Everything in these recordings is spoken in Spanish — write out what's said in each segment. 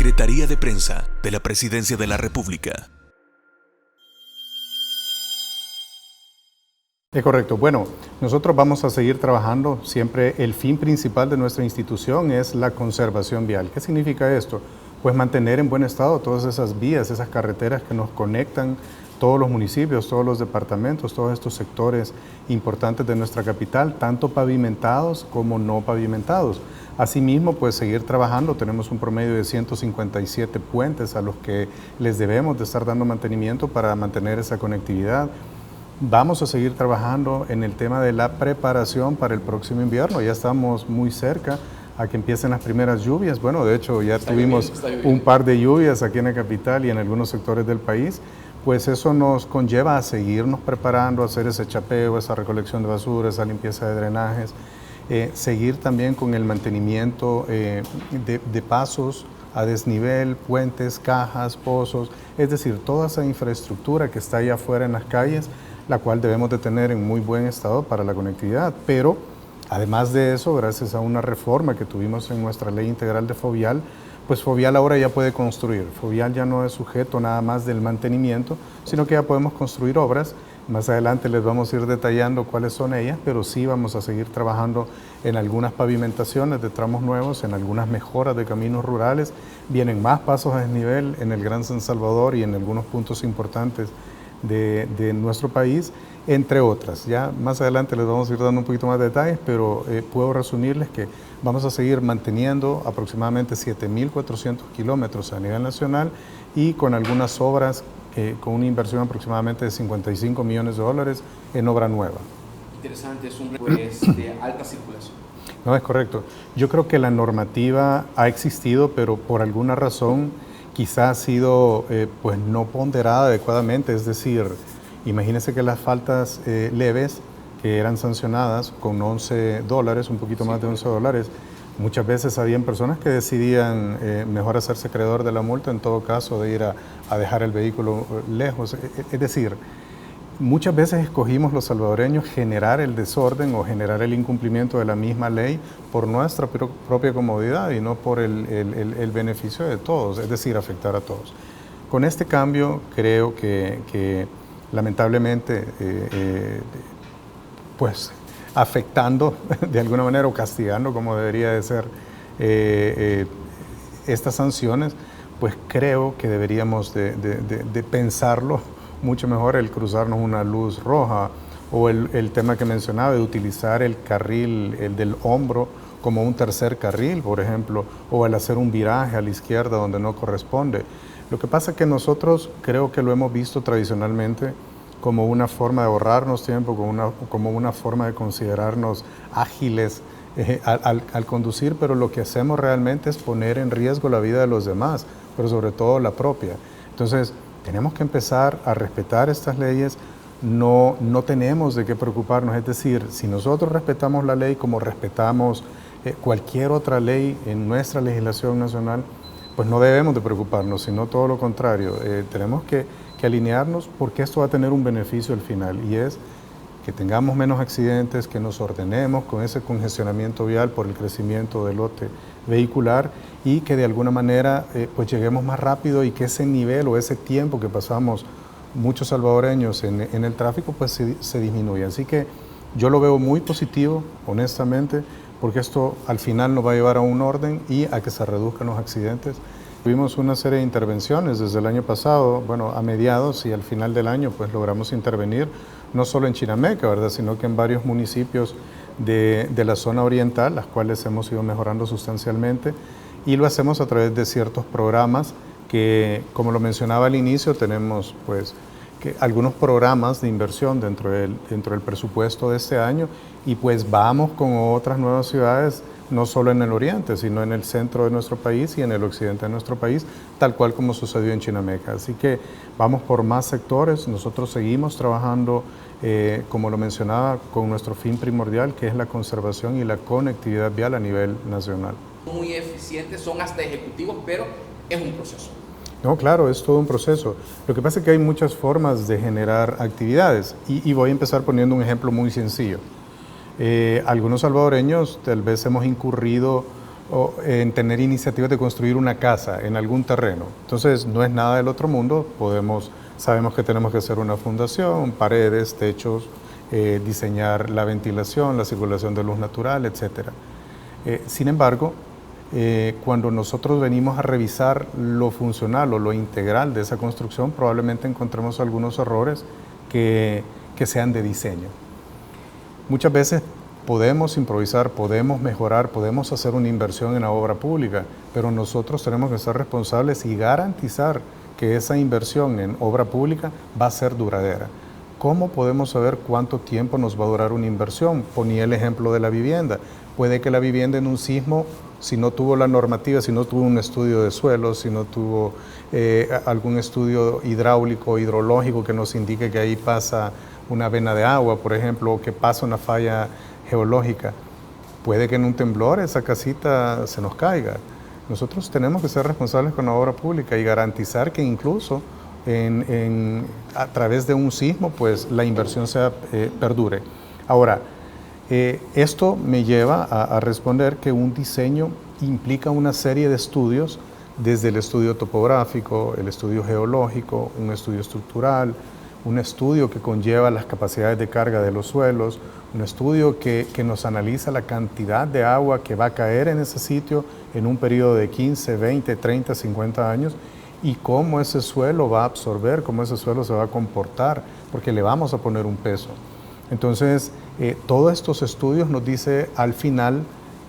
Secretaría de Prensa de la Presidencia de la República. Es correcto. Bueno, nosotros vamos a seguir trabajando. Siempre el fin principal de nuestra institución es la conservación vial. ¿Qué significa esto? Pues mantener en buen estado todas esas vías, esas carreteras que nos conectan todos los municipios, todos los departamentos, todos estos sectores importantes de nuestra capital, tanto pavimentados como no pavimentados. Asimismo, pues seguir trabajando. Tenemos un promedio de 157 puentes a los que les debemos de estar dando mantenimiento para mantener esa conectividad. Vamos a seguir trabajando en el tema de la preparación para el próximo invierno. Ya estamos muy cerca a que empiecen las primeras lluvias. Bueno, de hecho ya tuvimos un par de lluvias aquí en la capital y en algunos sectores del país. Pues eso nos conlleva a seguirnos preparando, a hacer ese chapeo, esa recolección de basura, esa limpieza de drenajes, seguir también con el mantenimiento de pasos a desnivel, puentes, cajas, pozos, es decir, toda esa infraestructura que está allá afuera en las calles, la cual debemos de tener en muy buen estado para la conectividad. Pero además de eso, gracias a una reforma que tuvimos en nuestra ley integral de Fovial, pues Fovial ahora ya puede construir. Fovial ya no es sujeto nada más del mantenimiento, sino que ya podemos construir obras. Más adelante les vamos a ir detallando cuáles son ellas, pero sí vamos a seguir trabajando en algunas pavimentaciones de tramos nuevos, en algunas mejoras de caminos rurales. Vienen más pasos a desnivel en el Gran San Salvador y en algunos puntos importantes de nuestro país, entre otras. Ya más adelante les vamos a ir dando un poquito más de detalles, pero puedo resumirles que vamos a seguir manteniendo aproximadamente 7.400 kilómetros a nivel nacional y con algunas obras con una inversión aproximadamente de $55 millones en obra nueva. Interesante, es un pues, de alta circulación. No, es correcto. Yo creo que la normativa ha existido, pero por alguna razón quizá ha sido pues no ponderada adecuadamente. Es decir, imagínense que las faltas leves que eran sancionadas con $11, un poquito más de $11, muchas veces habían personas que decidían mejor hacerse acreedor de la multa, en todo caso de ir a dejar el vehículo lejos. Es decir, muchas veces escogimos los salvadoreños generar el desorden o generar el incumplimiento de la misma ley por nuestra propia comodidad y no por el beneficio de todos, es decir, afectar a todos. Con este cambio creo que lamentablemente pues afectando de alguna manera o castigando como debería de ser estas sanciones, pues creo que deberíamos de pensarlo mucho mejor, el cruzarnos una luz roja o el tema que mencionaba de utilizar el carril, el del hombro, como un tercer carril, por ejemplo, o el hacer un viraje a la izquierda donde no corresponde. Lo que pasa es que nosotros creo que lo hemos visto tradicionalmente como una forma de ahorrarnos tiempo, como una forma de considerarnos ágiles al conducir, pero lo que hacemos realmente es poner en riesgo la vida de los demás, pero sobre todo la propia. Entonces, tenemos que empezar a respetar estas leyes, no tenemos de qué preocuparnos, es decir, si nosotros respetamos la ley como respetamos cualquier otra ley en nuestra legislación nacional, pues no debemos de preocuparnos, sino todo lo contrario, tenemos que alinearnos porque esto va a tener un beneficio al final y es que tengamos menos accidentes, que nos ordenemos con ese congestionamiento vial por el crecimiento del lote vehicular y que de alguna manera pues lleguemos más rápido y que ese nivel o ese tiempo que pasamos muchos salvadoreños en el tráfico pues se disminuya. Así que yo lo veo muy positivo, honestamente, porque esto al final nos va a llevar a un orden y a que se reduzcan los accidentes. Tuvimos una serie de intervenciones desde el año pasado, bueno, a mediados y al final del año pues logramos intervenir no solo en Chinameca, ¿verdad?, sino que en varios municipios de la zona oriental, las cuales hemos ido mejorando sustancialmente y lo hacemos a través de ciertos programas que, como lo mencionaba al inicio, tenemos pues algunos programas de inversión dentro del presupuesto de este año y pues vamos con otras nuevas ciudades, no solo en el oriente, sino en el centro de nuestro país y en el occidente de nuestro país, tal cual como sucedió en Chinameca. Así que vamos por más sectores, nosotros seguimos trabajando, como lo mencionaba, con nuestro fin primordial, que es la conservación y la conectividad vial a nivel nacional. Muy eficientes, son hasta ejecutivos, pero es un proceso. No, claro, es todo un proceso. Lo que pasa es que hay muchas formas de generar actividades y voy a empezar poniendo un ejemplo muy sencillo. Algunos salvadoreños tal vez hemos incurrido en tener iniciativas de construir una casa en algún terreno. Entonces no es nada del otro mundo, sabemos que tenemos que hacer una fundación, paredes, techos, diseñar la ventilación, la circulación de luz natural, etc. Sin embargo, cuando nosotros venimos a revisar lo funcional o lo integral de esa construcción, probablemente encontremos algunos errores que sean de diseño. Muchas veces podemos improvisar, podemos mejorar, podemos hacer una inversión en la obra pública, pero nosotros tenemos que ser responsables y garantizar que esa inversión en obra pública va a ser duradera. ¿Cómo podemos saber cuánto tiempo nos va a durar una inversión? Ponía el ejemplo de la vivienda. Puede que la vivienda en un sismo, si no tuvo la normativa, si no tuvo un estudio de suelos, si no tuvo algún estudio hidráulico o hidrológico que nos indique que ahí pasa una vena de agua, por ejemplo, o que pasa una falla geológica, puede que en un temblor esa casita se nos caiga. Nosotros tenemos que ser responsables con la obra pública y garantizar que incluso a través de un sismo, pues la inversión perdure. Ahora, esto me lleva a responder que un diseño implica una serie de estudios, desde el estudio topográfico, el estudio geológico, un estudio estructural, un estudio que conlleva las capacidades de carga de los suelos, un estudio que nos analiza la cantidad de agua que va a caer en ese sitio en un periodo de 15, 20, 30, 50 años y cómo ese suelo va a absorber, cómo ese suelo se va a comportar, porque le vamos a poner un peso. Entonces, todos estos estudios nos dice al final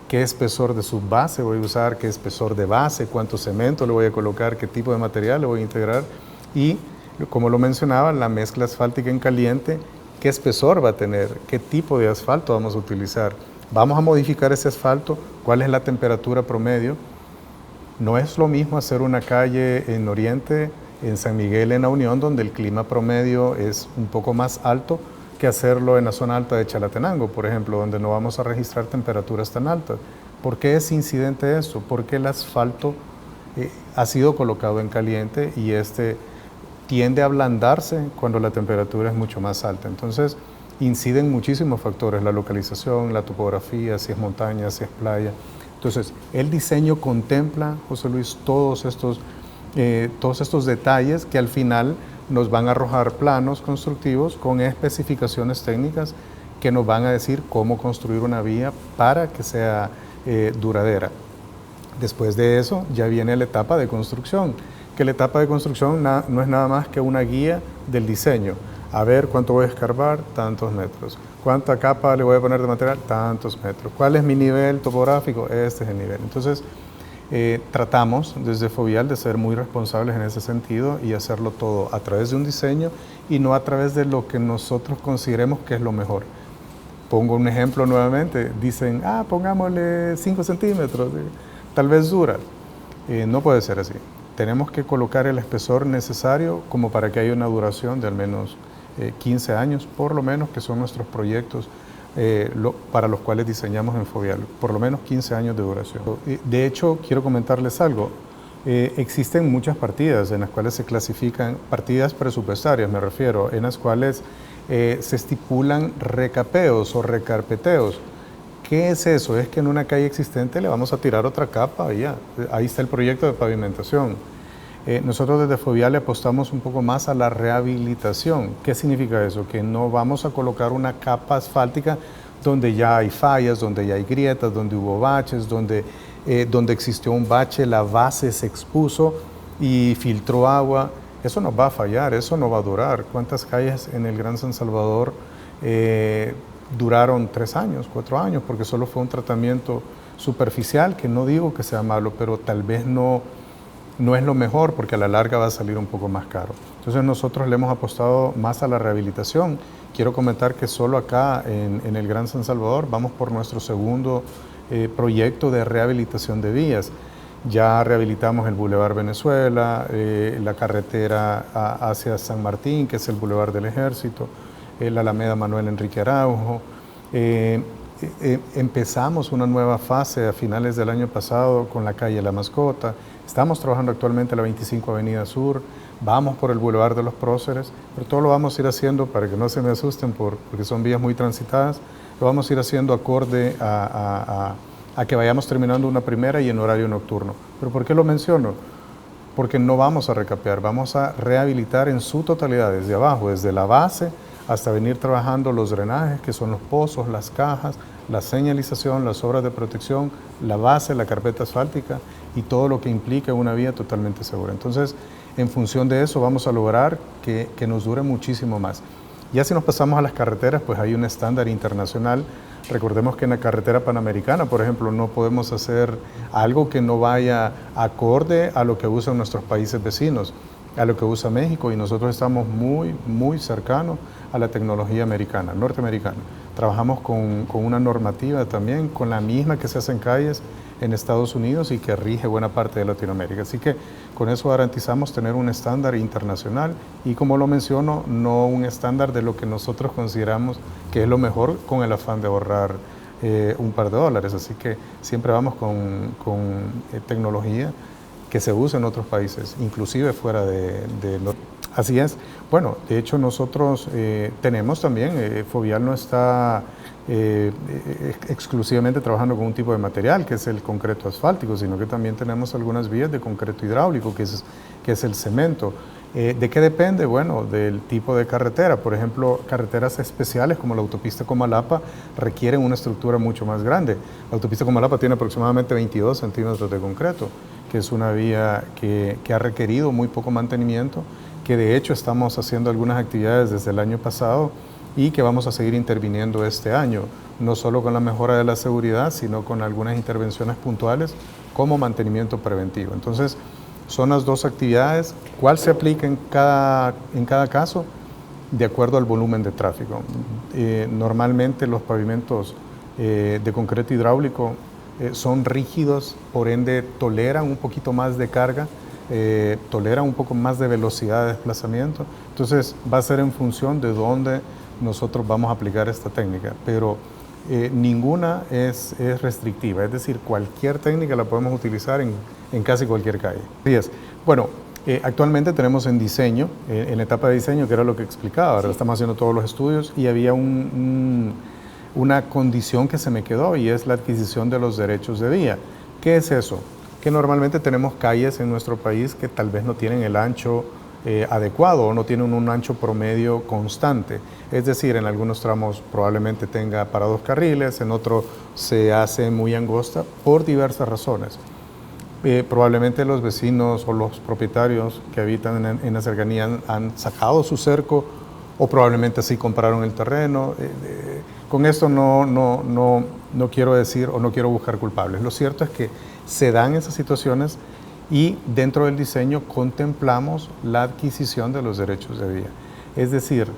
qué espesor de subbase voy a usar, qué espesor de base, cuánto cemento le voy a colocar, qué tipo de material le voy a integrar y, como lo mencionaba, la mezcla asfáltica en caliente, qué espesor va a tener, qué tipo de asfalto vamos a utilizar. Vamos a modificar ese asfalto, cuál es la temperatura promedio. No es lo mismo hacer una calle en Oriente, en San Miguel, en La Unión, donde el clima promedio es un poco más alto, que hacerlo en la zona alta de Chalatenango, por ejemplo, donde no vamos a registrar temperaturas tan altas. ¿Por qué es incidente esto? Porque el asfalto ha sido colocado en caliente y tiende a ablandarse cuando la temperatura es mucho más alta. Entonces, inciden muchísimos factores, la localización, la topografía, si es montaña, si es playa. Entonces, el diseño contempla, José Luis, todos estos detalles que al final nos van a arrojar planos constructivos con especificaciones técnicas que nos van a decir cómo construir una vía para que sea duradera. Después de eso ya viene la etapa de construcción, que la etapa de construcción no es nada más que una guía del diseño. A ver cuánto voy a escarbar, tantos metros. ¿Cuánta capa le voy a poner de material? Tantos metros. ¿Cuál es mi nivel topográfico? Este es el nivel. Entonces, tratamos desde Fovial de ser muy responsables en ese sentido y hacerlo todo a través de un diseño y no a través de lo que nosotros consideremos que es lo mejor. Pongo un ejemplo nuevamente. Dicen, pongámosle 5 centímetros, tal vez dura. No puede ser así. Tenemos que colocar el espesor necesario como para que haya una duración de al menos 15 años, por lo menos, que son nuestros proyectos para los cuales diseñamos en Fovial, por lo menos 15 años de duración. De hecho, quiero comentarles algo. Existen muchas partidas en las cuales se clasifican, partidas presupuestarias me refiero, en las cuales se estipulan recapeos o recarpeteos. ¿Qué es eso? Es que en una calle existente le vamos a tirar otra capa y ya. Ahí está el proyecto de pavimentación. Nosotros desde Fovial le apostamos un poco más a la rehabilitación. ¿Qué significa eso? Que no vamos a colocar una capa asfáltica donde ya hay fallas, donde ya hay grietas, donde hubo baches, donde existió un bache, la base se expuso y filtró agua. Eso nos va a fallar, eso no va a durar. ¿Cuántas calles en el Gran San Salvador duraron 3 años, 4 años? Porque solo fue un tratamiento superficial, que no digo que sea malo, pero tal vez no es lo mejor porque a la larga va a salir un poco más caro. Entonces nosotros le hemos apostado más a la rehabilitación. Quiero comentar que solo acá en el Gran San Salvador vamos por nuestro segundo proyecto de rehabilitación de vías. Ya rehabilitamos el Boulevard Venezuela, la carretera hacia San Martín, que es el Boulevard del Ejército, la Alameda Manuel Enrique Araujo. Empezamos una nueva fase a finales del año pasado con la calle La Mascota. Estamos trabajando actualmente la 25 Avenida Sur, vamos por el Boulevard de los Próceres, pero todo lo vamos a ir haciendo, para que no se me asusten porque son vías muy transitadas, lo vamos a ir haciendo acorde a a que vayamos terminando una primera y en horario nocturno. ¿Pero por qué lo menciono? Porque no vamos a recapear, vamos a rehabilitar en su totalidad, desde abajo, desde la base, hasta venir trabajando los drenajes, que son los pozos, las cajas, la señalización, las obras de protección, la base, la carpeta asfáltica y todo lo que implica una vía totalmente segura. Entonces, en función de eso vamos a lograr que nos dure muchísimo más. Ya si nos pasamos a las carreteras, pues hay un estándar internacional. Recordemos que en la carretera panamericana, por ejemplo, no podemos hacer algo que no vaya acorde a lo que usan nuestros países vecinos, a lo que usa México, y nosotros estamos muy cercanos a la tecnología americana, norteamericana. Trabajamos con una normativa también, con la misma que se hace en calles en Estados Unidos y que rige buena parte de Latinoamérica. Así que con eso garantizamos tener un estándar internacional y, como lo menciono, no un estándar de lo que nosotros consideramos que es lo mejor con el afán de ahorrar un par de dólares. Así que siempre vamos con tecnología que se usa en otros países, inclusive fuera de Así es. Bueno, de hecho nosotros tenemos también, Fovial no está exclusivamente trabajando con un tipo de material, que es el concreto asfáltico, sino que también tenemos algunas vías de concreto hidráulico, que es el cemento. ¿De qué depende? Bueno, del tipo de carretera. Por ejemplo, carreteras especiales como la autopista Comalapa requieren una estructura mucho más grande. La autopista Comalapa tiene aproximadamente 22 centímetros de concreto, que es una vía que ha requerido muy poco mantenimiento, que de hecho estamos haciendo algunas actividades desde el año pasado y que vamos a seguir interviniendo este año, no solo con la mejora de la seguridad, sino con algunas intervenciones puntuales como mantenimiento preventivo. Entonces, son las dos actividades. ¿Cuál se aplica en cada caso? De acuerdo al volumen de tráfico. Normalmente los pavimentos de concreto hidráulico son rígidos, por ende toleran un poquito más de carga, toleran un poco más de velocidad de desplazamiento. Entonces va a ser en función de dónde nosotros vamos a aplicar esta técnica, pero ninguna es restrictiva, es decir, cualquier técnica la podemos utilizar en casi cualquier calle. Bueno, actualmente tenemos en diseño, en la etapa de diseño, que era lo que explicaba, ahora estamos haciendo todos los estudios y había una condición que se me quedó, y es la adquisición de los derechos de vía. ¿Qué es eso? Que normalmente tenemos calles en nuestro país que tal vez no tienen el ancho adecuado o no tienen un ancho promedio constante. Es decir, en algunos tramos probablemente tenga para 2 carriles, en otro se hace muy angosta por diversas razones. Probablemente los vecinos o los propietarios que habitan en la cercanía han sacado su cerco, o probablemente así compraron el terreno. Con esto no quiero decir o no quiero buscar culpables. Lo cierto es que se dan esas situaciones y dentro del diseño contemplamos la adquisición de los derechos de vía. Es decir,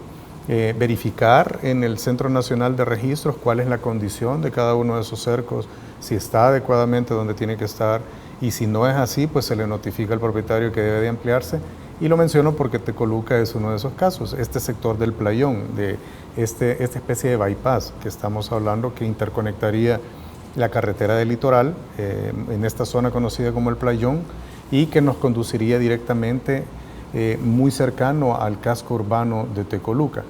verificar en el Centro Nacional de Registros cuál es la condición de cada uno de esos cercos, si está adecuadamente donde tiene que estar, y si no es así, pues se le notifica al propietario que debe de ampliarse. Y lo menciono porque Tecoluca es uno de esos casos, este sector del playón, de esta especie de bypass que estamos hablando, que interconectaría la carretera del litoral en esta zona conocida como el playón, y que nos conduciría directamente muy cercano al casco urbano de Tecoluca.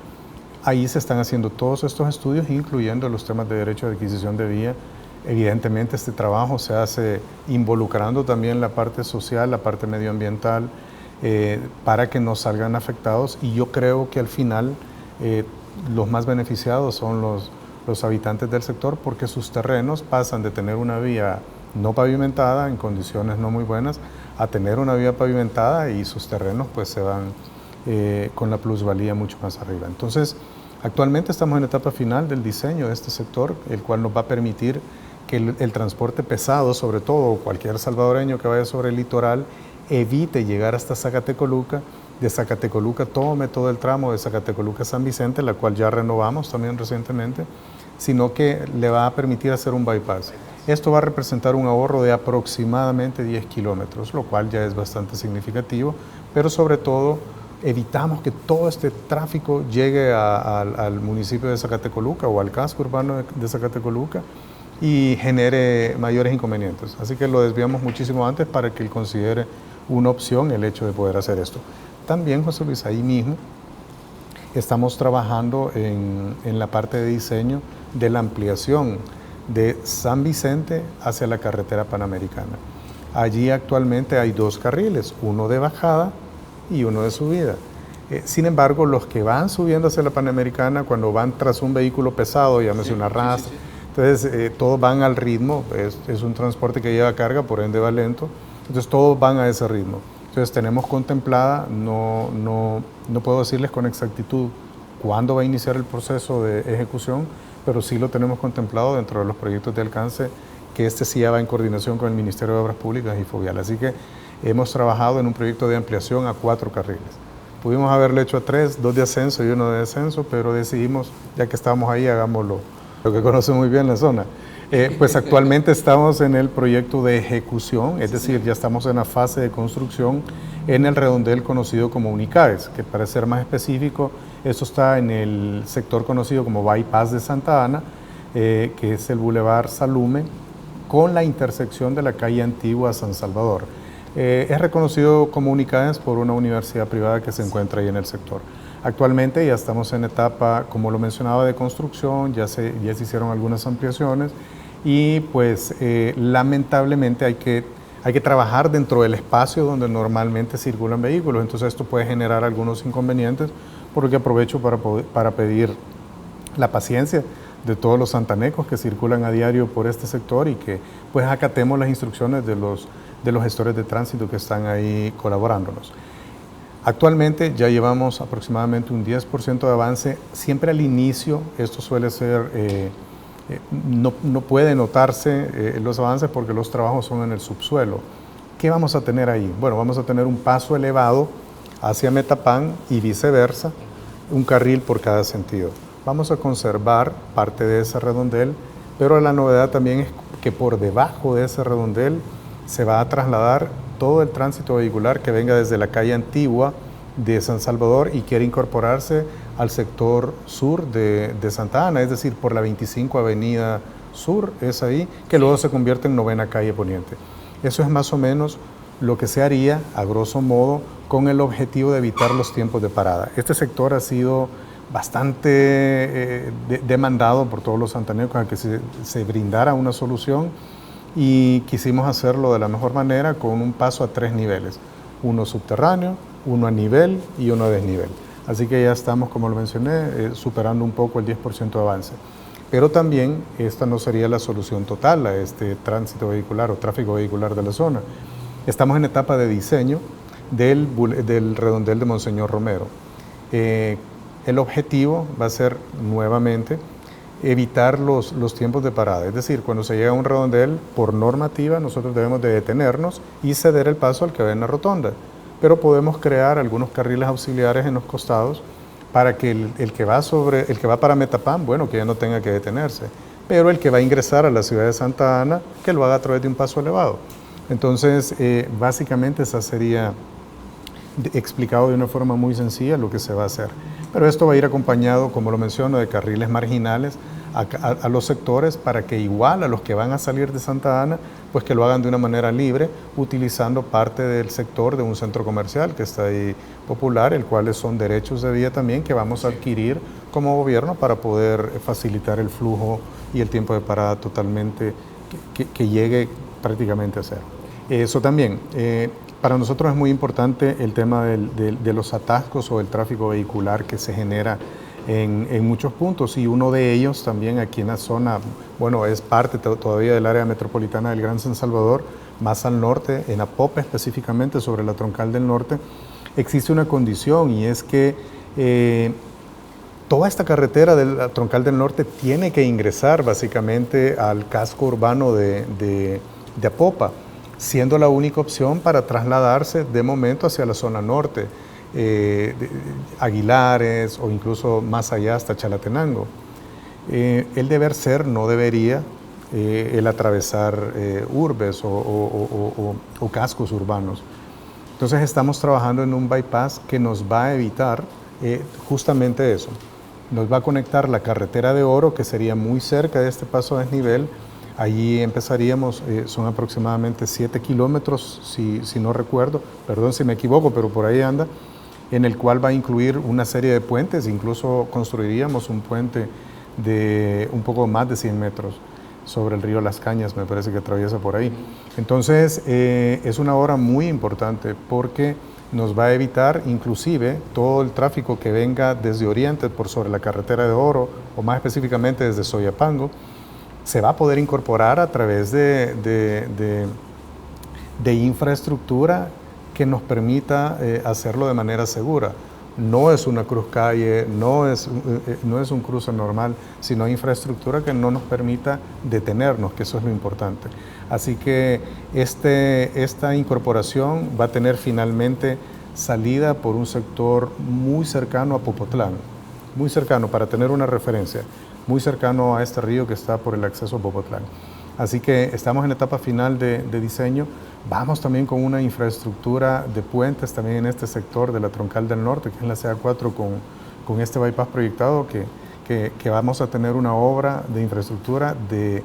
Ahí se están haciendo todos estos estudios, incluyendo los temas de derecho de adquisición de vía. Evidentemente este trabajo se hace involucrando también la parte social, la parte medioambiental, para que no salgan afectados, y yo creo que al final los más beneficiados son los habitantes del sector, porque sus terrenos pasan de tener una vía no pavimentada en condiciones no muy buenas a tener una vía pavimentada, y sus terrenos pues se van con la plusvalía mucho más arriba. Entonces, actualmente estamos en la etapa final del diseño de este sector, el cual nos va a permitir que el transporte pesado, sobre todo cualquier salvadoreño que vaya sobre el litoral, evite llegar hasta Zacatecoluca, de Zacatecoluca tome todo el tramo de Zacatecoluca a San Vicente, la cual ya renovamos también recientemente, sino que le va a permitir hacer un bypass. Esto va a representar un ahorro de aproximadamente 10 kilómetros, lo cual ya es bastante significativo, pero sobre todo evitamos que todo este tráfico llegue al municipio de Zacatecoluca o al casco urbano de Zacatecoluca y genere mayores inconvenientes. Así que lo desviamos muchísimo antes para que él considere una opción el hecho de poder hacer esto. También, José Luis, ahí mismo estamos trabajando en la parte de diseño de la ampliación de San Vicente hacia la carretera panamericana. Allí actualmente hay 2 carriles, uno de bajada y uno de subida. Sin embargo, los que van subiendo hacia la Panamericana, cuando van tras un vehículo pesado, llámese una rastra, entonces todos van al ritmo, es un transporte que lleva carga, por ende va lento, entonces todos van a ese ritmo. Entonces tenemos contemplada, no puedo decirles con exactitud cuándo va a iniciar el proceso de ejecución, pero sí lo tenemos contemplado dentro de los proyectos de alcance, que este sí ya va en coordinación con el Ministerio de Obras Públicas y Fovial. Así que hemos trabajado en un proyecto de ampliación a 4 carriles. Pudimos haberle hecho a 3, 2 de ascenso y 1 de descenso, pero decidimos, ya que estamos ahí, hagámoslo, lo que conoce muy bien la zona. Pues actualmente estamos en el proyecto de ejecución, es decir, ya estamos en la fase de construcción en el redondel conocido como Unicaes, que para ser más específico, esto está en el sector conocido como Bypass de Santa Ana, que es el Boulevard Salume, con la intersección de la calle Antigua San Salvador. Es reconocido como Unicaes por una universidad privada que se encuentra ahí en el sector. Actualmente ya estamos en etapa, como lo mencionaba, de construcción, ya se hicieron algunas ampliaciones y pues lamentablemente hay que trabajar dentro del espacio donde normalmente circulan vehículos, entonces esto puede generar algunos inconvenientes, por lo que aprovecho para pedir la paciencia de todos los santanecos que circulan a diario por este sector y que pues acatemos las instrucciones de los gestores de tránsito que están ahí colaborándonos. Actualmente ya llevamos aproximadamente un 10% de avance. Siempre al inicio esto suele ser, no puede notarse los avances porque los trabajos son en el subsuelo. ¿Qué vamos a tener ahí? Bueno, vamos a tener un paso elevado hacia Metapán y viceversa, un carril por cada sentido. Vamos a conservar parte de ese redondel, pero la novedad también es que por debajo de ese redondel se va a trasladar todo el tránsito vehicular que venga desde la calle Antigua de San Salvador y quiere incorporarse al sector sur de Santa Ana, es decir, por la 25 Avenida Sur, es ahí, que luego se convierte en 9ª Calle Poniente. Eso es más o menos lo que se haría, a grosso modo, con el objetivo de evitar los tiempos de parada. Este sector ha sido bastante demandado por todos los santanecos a que se brindara una solución y quisimos hacerlo de la mejor manera con un paso a 3 niveles, uno subterráneo, uno a nivel y uno a desnivel. Así que ya estamos, como lo mencioné, superando un poco el 10% de avance. Pero también esta no sería la solución total a este tránsito vehicular o tráfico vehicular de la zona. Estamos en etapa de diseño del redondel de Monseñor Romero. El objetivo va a ser nuevamente evitar los tiempos de parada. Es decir, cuando se llega a un redondel, por normativa, nosotros debemos de detenernos y ceder el paso al que va en la rotonda. Pero podemos crear algunos carriles auxiliares en los costados para que el que va para Metapán, bueno, que ya no tenga que detenerse. Pero el que va a ingresar a la ciudad de Santa Ana, que lo haga a través de un paso elevado. Entonces, básicamente esa sería explicado de una forma muy sencilla lo que se va a hacer. Pero esto va a ir acompañado, como lo menciono, de carriles marginales a los sectores para que igual a los que van a salir de Santa Ana, pues que lo hagan de una manera libre, utilizando parte del sector de un centro comercial que está ahí popular, el cual son derechos de vía también que vamos a adquirir como gobierno para poder facilitar el flujo y el tiempo de parada totalmente que llegue prácticamente a cero. Eso también. Para nosotros es muy importante el tema de los atascos o el tráfico vehicular que se genera en muchos puntos y uno de ellos también aquí en la zona, bueno, es parte todavía del área metropolitana del Gran San Salvador, más al norte, en Apope específicamente, sobre la Troncal del Norte, existe una condición y es que toda esta carretera de la Troncal del Norte tiene que ingresar básicamente al casco urbano de Apopa, siendo la única opción para trasladarse de momento hacia la zona norte, Aguilares o incluso más allá hasta Chalatenango. El deber ser no debería el atravesar urbes o cascos urbanos. Entonces estamos trabajando en un bypass que nos va a evitar justamente eso. Nos va a conectar la carretera de Oro, que sería muy cerca de este paso a desnivel. Allí empezaríamos, son aproximadamente 7 kilómetros, si no recuerdo, perdón si me equivoco, pero por ahí anda, en el cual va a incluir una serie de puentes, incluso construiríamos un puente de un poco más de 100 metros. sobre el río Las Cañas, me parece que atraviesa por ahí. Entonces, es una obra muy importante porque nos va a evitar inclusive todo el tráfico que venga desde Oriente por sobre la carretera de Oro, o más específicamente desde Soyapango, se va a poder incorporar a través de infraestructura que nos permita hacerlo de manera segura. No es una cruz calle, no es un cruce normal, sino infraestructura que no nos permita detenernos, que eso es lo importante. Así que esta incorporación va a tener finalmente salida por un sector muy cercano a Popotlán, muy cercano, para tener una referencia, muy cercano a este río que está por el acceso a Popotlán. Así que estamos en etapa final de diseño. Vamos también con una infraestructura de puentes también en este sector de la Troncal del Norte, que es la CA4 con este bypass proyectado, que vamos a tener una obra de infraestructura de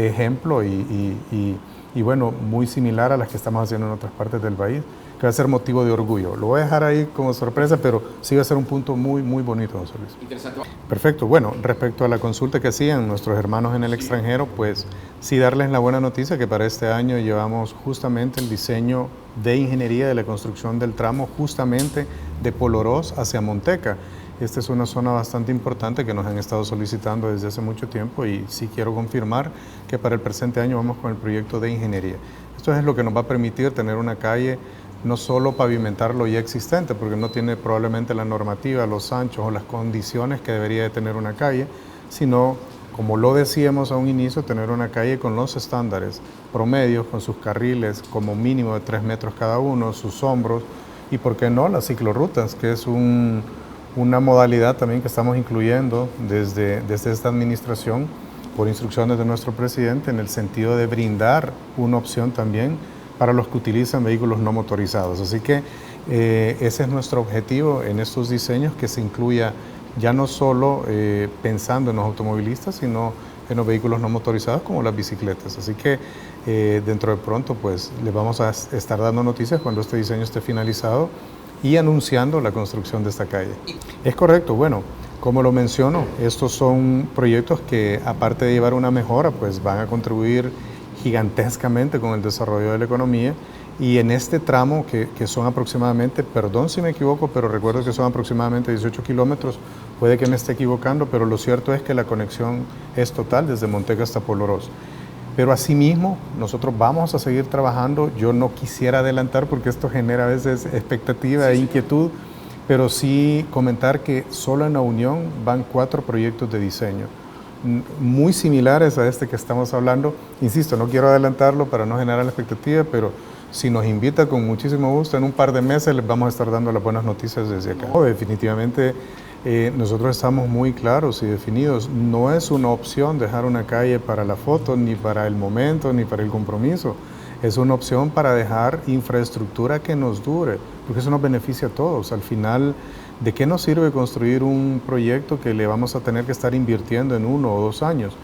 ejemplo y bueno, muy similar a las que estamos haciendo en otras partes del país, que va a ser motivo de orgullo. Lo voy a dejar ahí como sorpresa, pero sí va a ser un punto muy, muy bonito, José Luis. Interesante. Perfecto. Bueno, respecto a la consulta que hacían nuestros hermanos en el extranjero, pues sí darles la buena noticia que para este año llevamos justamente el diseño de ingeniería de la construcción del tramo justamente de Polorós hacia Monteca. Esta es una zona bastante importante que nos han estado solicitando desde hace mucho tiempo y sí quiero confirmar que para el presente año vamos con el proyecto de ingeniería. Esto es lo que nos va a permitir tener una calle, no solo pavimentar lo ya existente, porque no tiene probablemente la normativa, los anchos o las condiciones que debería de tener una calle, sino, como lo decíamos a un inicio, tener una calle con los estándares promedios, con sus carriles como mínimo de 3 metros cada uno, sus hombros y, ¿por qué no?, las ciclorrutas, que es una modalidad también que estamos incluyendo desde esta administración por instrucciones de nuestro presidente en el sentido de brindar una opción también para los que utilizan vehículos no motorizados. Así que ese es nuestro objetivo en estos diseños, que se incluya ya no solo pensando en los automovilistas, sino en los vehículos no motorizados como las bicicletas. Así que dentro de pronto pues les vamos a estar dando noticias cuando este diseño esté finalizado y anunciando la construcción de esta calle. Es correcto, bueno, como lo menciono, estos son proyectos que, aparte de llevar una mejora, pues van a contribuir gigantescamente con el desarrollo de la economía, y en este tramo que son aproximadamente, perdón si me equivoco, pero recuerdo que son aproximadamente 18 kilómetros, puede que me esté equivocando, pero lo cierto es que la conexión es total desde Monteca hasta Polorós. Pero asimismo, nosotros vamos a seguir trabajando. Yo no quisiera adelantar porque esto genera a veces expectativa e inquietud, pero sí comentar que solo en la Unión van 4 proyectos de diseño muy similares a este que estamos hablando. Insisto, no quiero adelantarlo para no generar la expectativa, pero si nos invita, con muchísimo gusto, en un par de meses les vamos a estar dando las buenas noticias desde acá. Definitivamente nosotros estamos muy claros y definidos. No es una opción dejar una calle para la foto, ni para el momento, ni para el compromiso. Es una opción para dejar infraestructura que nos dure, porque eso nos beneficia a todos. Al final, ¿de qué nos sirve construir un proyecto que le vamos a tener que estar invirtiendo en 1 o 2 años?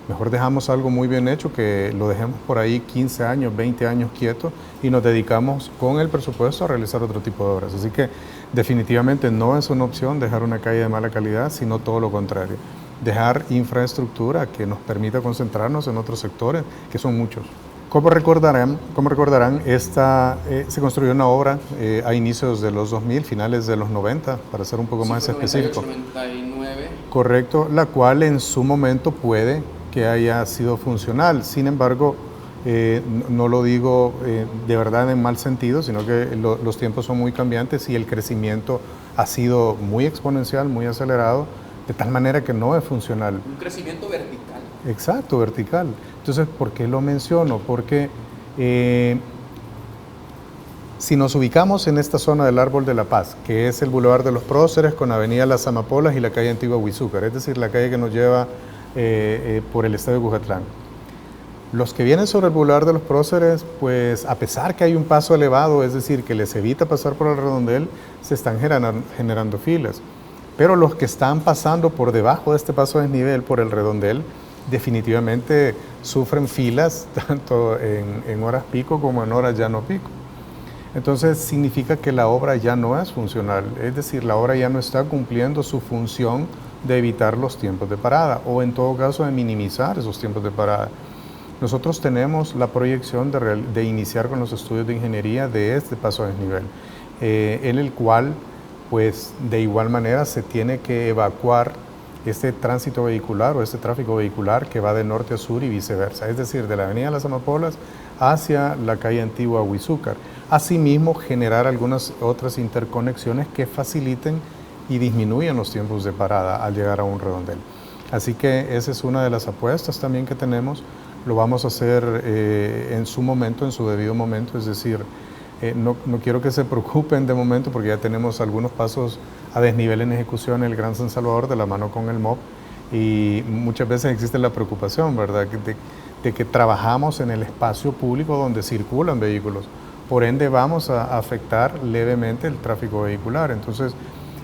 Mejor dejamos algo muy bien hecho, que lo dejemos por ahí 15 años, 20 años quieto y nos dedicamos con el presupuesto a realizar otro tipo de obras. Así que definitivamente no es una opción dejar una calle de mala calidad, sino todo lo contrario. Dejar infraestructura que nos permita concentrarnos en otros sectores, que son muchos. Como recordarán, se construyó una obra a inicios de los 2000, finales de los 90, para ser un poco más específico. 99. Correcto, la cual en su momento puede que haya sido funcional. Sin embargo, no lo digo de verdad en mal sentido, sino que los tiempos son muy cambiantes y el crecimiento ha sido muy exponencial, muy acelerado, de tal manera que no es funcional. Un crecimiento vertical. Exacto, vertical. Entonces, ¿por qué lo menciono? Porque si nos ubicamos en esta zona del Árbol de la Paz, que es el Boulevard de los Próceres con Avenida Las Amapolas y la calle Antigua Huizúcar, es decir, la calle que nos lleva por el Estadio Cujatlán. Los que vienen sobre el Boulevard de los Próceres, pues a pesar que hay un paso elevado, es decir, que les evita pasar por el redondel, se están generando filas. Pero los que están pasando por debajo de este paso a desnivel por el redondel, definitivamente sufren filas tanto en horas pico como en horas ya no pico. Entonces significa que la obra ya no es funcional, es decir, la obra ya no está cumpliendo su función de evitar los tiempos de parada o en todo caso de minimizar esos tiempos de parada. Nosotros tenemos la proyección de iniciar con los estudios de ingeniería de este paso a desnivel, en el cual, pues, de igual manera se tiene que evacuar este tránsito vehicular o este tráfico vehicular que va de norte a sur y viceversa, es decir, de la avenida Las Amapolas hacia la calle Antigua Huizúcar. Asimismo, generar algunas otras interconexiones que faciliten y disminuyan los tiempos de parada al llegar a un redondel. Así que esa es una de las apuestas también que tenemos. Lo vamos a hacer en su momento, en su debido momento, es decir, no quiero que se preocupen de momento porque ya tenemos algunos pasos a desnivel en ejecución en el Gran San Salvador de la mano con el MOP y muchas veces existe la preocupación, ¿verdad?, de que trabajamos en el espacio público donde circulan vehículos. Por ende vamos a afectar levemente el tráfico vehicular. Entonces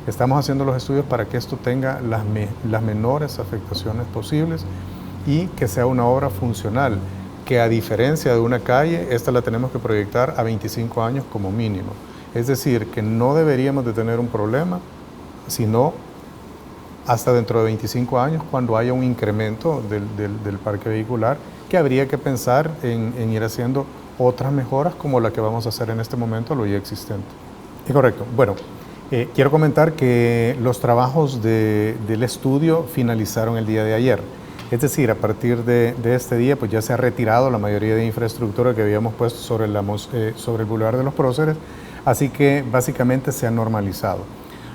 estamos haciendo los estudios para que esto tenga las menores afectaciones posibles y que sea una obra funcional, que a diferencia de una calle, esta la tenemos que proyectar a 25 años como mínimo. Es decir, que no deberíamos de tener un problema, sino hasta dentro de 25 años cuando haya un incremento del parque vehicular, que habría que pensar en ir haciendo otras mejoras como la que vamos a hacer en este momento a lo ya existente. Es correcto. Bueno, quiero comentar que los trabajos del estudio finalizaron el día de ayer. Es decir, a partir de este día pues ya se ha retirado la mayoría de infraestructura que habíamos puesto sobre el Boulevard de los Próceres, así que básicamente se ha normalizado.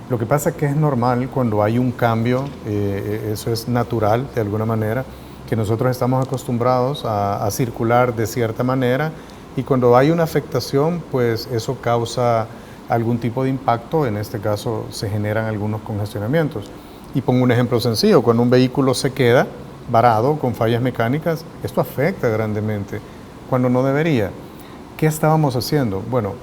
Lo que pasa es que es normal cuando hay un cambio, eso es natural de alguna manera, que nosotros estamos acostumbrados a circular de cierta manera y cuando hay una afectación pues eso causa algún tipo de impacto, en este caso se generan algunos congestionamientos. Y pongo un ejemplo sencillo, cuando un vehículo se queda varado con fallas mecánicas, esto afecta grandemente cuando no debería. ¿Qué estábamos haciendo? Bueno,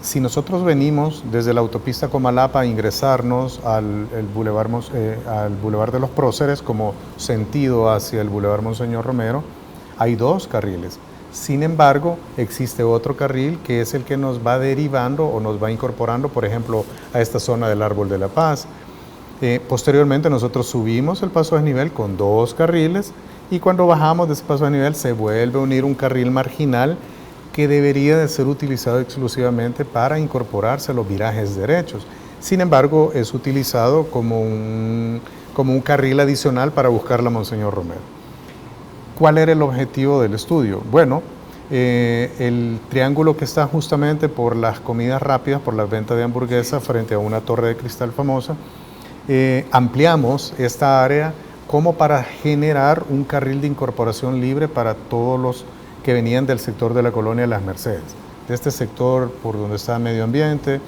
si nosotros venimos desde la autopista Comalapa a ingresarnos al Boulevard de los Próceres como sentido hacia el Boulevard Monseñor Romero, hay dos carriles. Sin embargo, existe otro carril que es el que nos va derivando o nos va incorporando, por ejemplo, a esta zona del Árbol de la Paz. Posteriormente nosotros subimos el paso a desnivel con dos carriles y cuando bajamos de ese paso a desnivel se vuelve a unir un carril marginal que debería de ser utilizado exclusivamente para incorporarse a los virajes derechos. Sin embargo, es utilizado como un carril adicional para buscar la Monseñor Romero. ¿Cuál era el objetivo del estudio? Bueno, el triángulo que está justamente por las comidas rápidas, por la venta de hamburguesas frente a una torre de cristal famosa, ampliamos esta área como para generar un carril de incorporación libre para todos los que venían del sector de la colonia Las Mercedes, de este sector por donde está Medio Ambiente,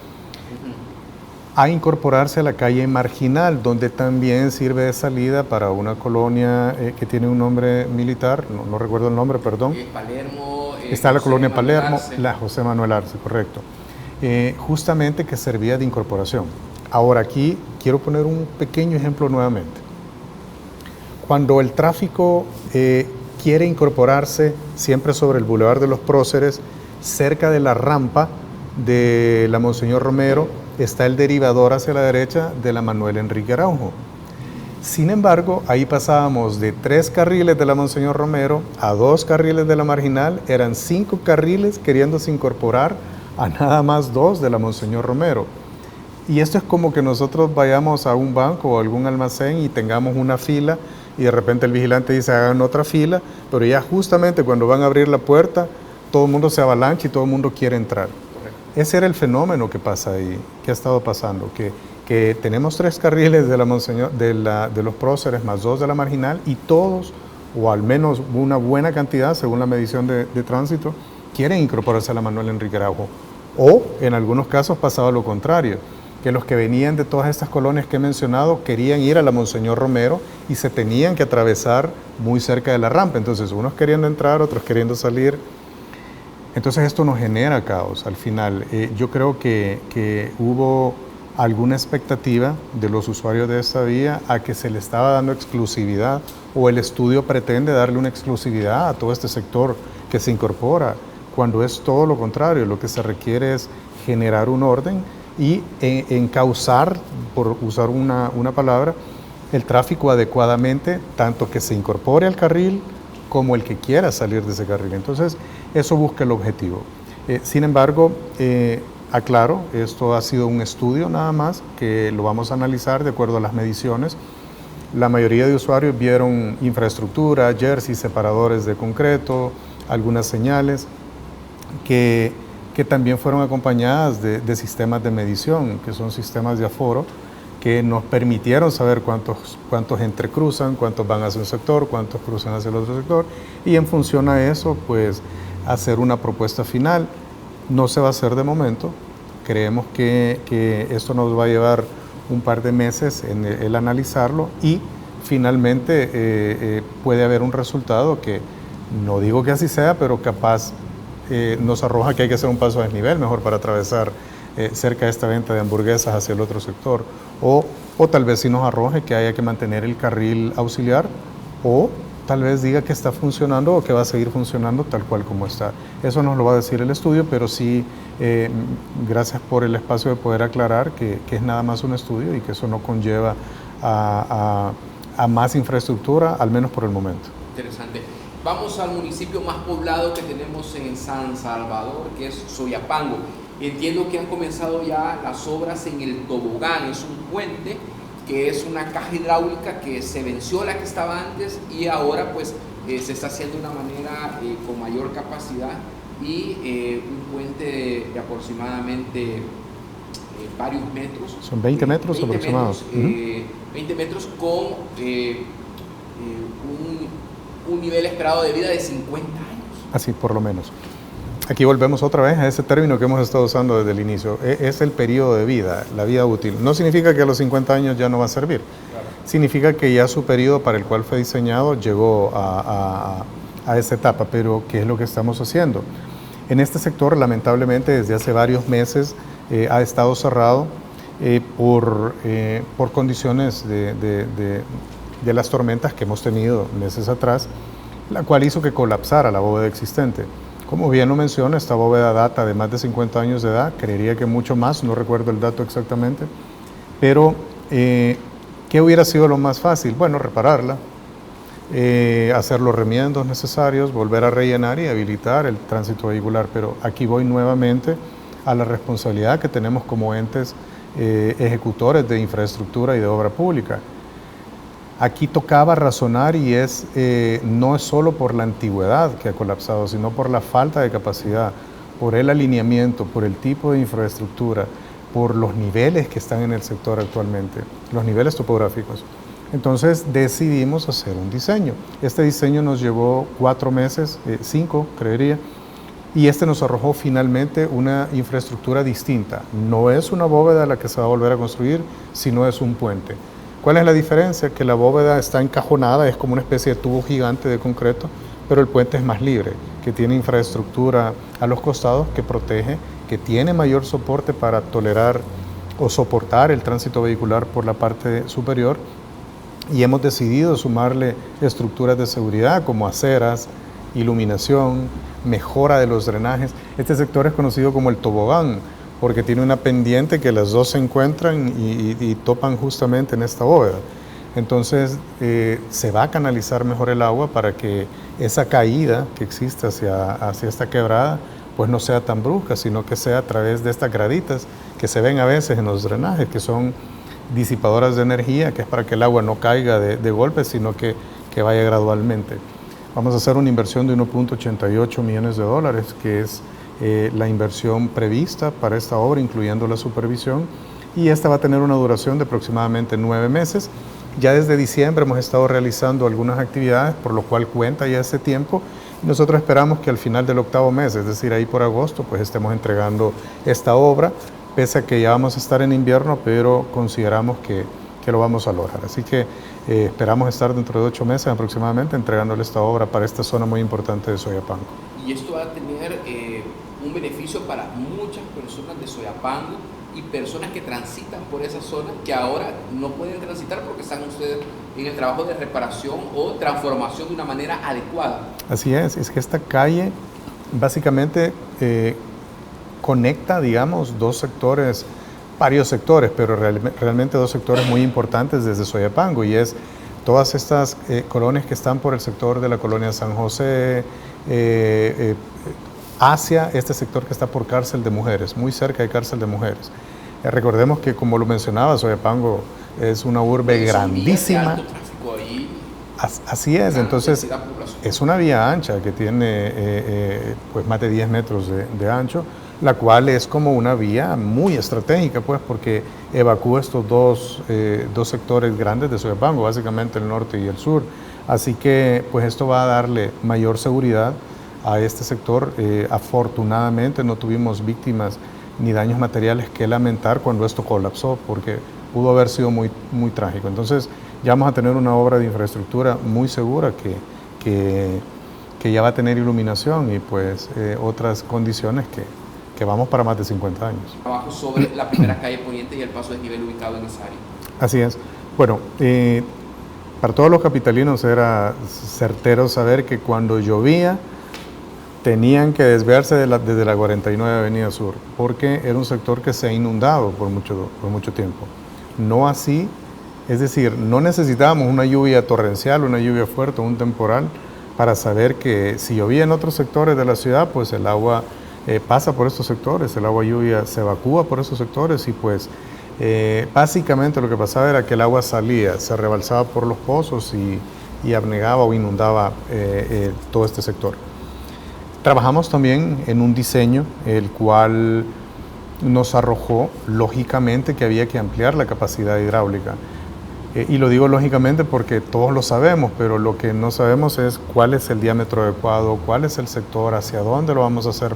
a incorporarse a la calle Marginal, donde también sirve de salida para una colonia que tiene un nombre militar, no recuerdo el nombre, perdón. Palermo. Está la colonia Palermo, Arce. la José Manuel Arce, correcto. Justamente que servía de incorporación. Ahora aquí quiero poner un pequeño ejemplo nuevamente. Cuando el tráfico quiere incorporarse siempre sobre el Boulevard de los Próceres, cerca de la rampa de la Monseñor Romero, está el derivador hacia la derecha de la Manuel Enrique Araujo. Sin embargo, ahí pasábamos de 3 carriles de la Monseñor Romero a 2 carriles de la Marginal, eran 5 carriles queriéndose incorporar a nada más 2 de la Monseñor Romero. Y esto es como que nosotros vayamos a un banco o algún almacén y tengamos una fila y de repente el vigilante dice hagan otra fila, pero ya justamente cuando van a abrir la puerta, todo el mundo se avalancha y todo el mundo quiere entrar. Ese era el fenómeno que pasa ahí, que ha estado pasando, que tenemos 3 carriles de la Monseñor, de los Próceres más 2 de la Marginal y todos, o al menos una buena cantidad, según la medición de tránsito, quieren incorporarse a la Manuel Enrique Araujo. O en algunos casos pasaba lo contrario, que los que venían de todas estas colonias que he mencionado querían ir a la Monseñor Romero y se tenían que atravesar muy cerca de la rampa. Entonces unos queriendo entrar, otros queriendo salir. Entonces esto nos genera caos al final. Yo creo que hubo alguna expectativa de los usuarios de esta vía a que se le estaba dando exclusividad o el estudio pretende darle una exclusividad a todo este sector que se incorpora, cuando es todo lo contrario. Lo que se requiere es generar un orden y encauzar, por usar una palabra, el tráfico adecuadamente, tanto que se incorpore al carril como el que quiera salir de ese carril. Entonces, eso busca el objetivo. Sin embargo, aclaro, esto ha sido un estudio nada más, que lo vamos a analizar de acuerdo a las mediciones. La mayoría de usuarios vieron infraestructura, jerseys, separadores de concreto, algunas señales que también fueron acompañadas de sistemas de medición, que son sistemas de aforo, que nos permitieron saber cuántos entrecruzan, cuántos van hacia un sector, cuántos cruzan hacia el otro sector, y en función a eso, pues, hacer una propuesta final. No se va a hacer de momento, creemos que esto nos va a llevar un par de meses en el analizarlo y finalmente puede haber un resultado que, no digo que así sea, pero capaz nos arroja que hay que hacer un paso a desnivel mejor para atravesar cerca de esta venta de hamburguesas hacia el otro sector, o tal vez sí nos arroje que haya que mantener el carril auxiliar, o tal vez diga que está funcionando o que va a seguir funcionando tal cual como está. Eso nos lo va a decir el estudio, pero sí, gracias por el espacio de poder aclarar que es nada más un estudio y que eso no conlleva a más infraestructura, al menos por el momento. Interesante. Vamos al municipio más poblado que tenemos en San Salvador, que es Soyapango. Entiendo que han comenzado ya las obras en el tobogán, es un puente que es una caja hidráulica que se venció la que estaba antes y ahora pues se está haciendo de una manera con mayor capacidad y un puente de aproximadamente varios metros. Son 20 metros 20 aproximados. Metros, 20 metros con un nivel esperado de vida de 50 años. Así, por lo menos. Aquí volvemos otra vez a ese término que hemos estado usando desde el inicio. Es el periodo de vida, la vida útil. No significa que a los 50 años ya no va a servir. Claro. Significa que ya su periodo para el cual fue diseñado llegó a esa etapa. Pero, ¿qué es lo que estamos haciendo? En este sector, lamentablemente, desde hace varios meses ha estado cerrado por condiciones de las tormentas que hemos tenido meses atrás, la cual hizo que colapsara la bóveda existente. Como bien lo menciona, esta bóveda data de más de 50 años de edad, creería que mucho más, no recuerdo el dato exactamente, pero ¿qué hubiera sido lo más fácil? Bueno, repararla, hacer los remiendos necesarios, volver a rellenar y habilitar el tránsito vehicular, pero aquí voy nuevamente a la responsabilidad que tenemos como entes ejecutores de infraestructura y de obra pública. Aquí tocaba razonar y no es solo por la antigüedad que ha colapsado, sino por la falta de capacidad, por el alineamiento, por el tipo de infraestructura, por los niveles que están en el sector actualmente, los niveles topográficos. Entonces decidimos hacer un diseño. Este diseño nos llevó 4 meses, 5 creería, y nos arrojó finalmente una infraestructura distinta. No es una bóveda la que se va a volver a construir, sino es un puente. ¿Cuál es la diferencia? Que la bóveda está encajonada, es como una especie de tubo gigante de concreto, pero el puente es más libre, que tiene infraestructura a los costados que protege, que tiene mayor soporte para tolerar o soportar el tránsito vehicular por la parte superior, y hemos decidido sumarle estructuras de seguridad como aceras, iluminación, mejora de los drenajes. Este sector es conocido como el tobogán, porque tiene una pendiente que las dos se encuentran y topan justamente en esta bóveda. Entonces se va a canalizar mejor el agua para que esa caída que existe hacia esta quebrada pues no sea tan brusca, sino que sea a través de estas graditas que se ven a veces en los drenajes, que son disipadoras de energía, que es para que el agua no caiga de golpe, sino que vaya gradualmente. Vamos a hacer una inversión de 1.88 millones de dólares, que es la inversión prevista para esta obra, incluyendo la supervisión, y esta va a tener una duración de aproximadamente 9 meses. Ya desde diciembre hemos estado realizando algunas actividades, por lo cual cuenta ya ese tiempo. Nosotros esperamos que al final del 8º mes, es decir, ahí por agosto, pues estemos entregando esta obra, pese a que ya vamos a estar en invierno, pero consideramos que lo vamos a lograr. Así que esperamos estar dentro de 8 meses aproximadamente entregándole esta obra para esta zona muy importante de Soyapango. Y esto va a tener un beneficio para muchas personas de Soyapango y personas que transitan por esa zona que ahora no pueden transitar porque están ustedes en el trabajo de reparación o transformación de una manera adecuada. Así es que esta calle básicamente conecta, digamos, dos sectores varios sectores, pero realmente dos sectores muy importantes desde Soyapango, y es todas estas colonias que están por el sector de la colonia San José, hacia este sector que está por Cárcel de Mujeres, muy cerca de Cárcel de Mujeres. Recordemos que, como lo mencionaba, Soyapango es una urbe grandísima. Así es, entonces es una vía ancha que tiene pues más de 10 metros de ancho, la cual es como una vía muy estratégica, pues, porque evacúa estos dos sectores grandes de Soyapango, básicamente el norte y el sur. Así que pues esto va a darle mayor seguridad a este sector. Afortunadamente no tuvimos víctimas ni daños materiales que lamentar cuando esto colapsó, porque pudo haber sido muy, muy trágico. Entonces ya vamos a tener una obra de infraestructura muy segura que ya va a tener iluminación y pues otras condiciones que vamos para más de 50 años. Trabajo sobre la primera calle Poniente y el paso de desnivel ubicado en esa área. Así es. Bueno, para todos los capitalinos era certero saber que cuando llovía tenían que desviarse desde la 49 Avenida Sur, porque era un sector que se ha inundado por mucho tiempo. No así, es decir, no necesitábamos una lluvia torrencial, una lluvia fuerte, un temporal, para saber que si llovía en otros sectores de la ciudad, pues el agua pasa por estos sectores, el agua lluvia se evacúa por esos sectores y pues básicamente lo que pasaba era que el agua salía, se rebalsaba por los pozos y abnegaba o inundaba todo este sector. Trabajamos también en un diseño el cual nos arrojó lógicamente que había que ampliar la capacidad hidráulica. Y lo digo lógicamente porque todos lo sabemos, pero lo que no sabemos es cuál es el diámetro adecuado, cuál es el sector, hacia dónde lo vamos a hacer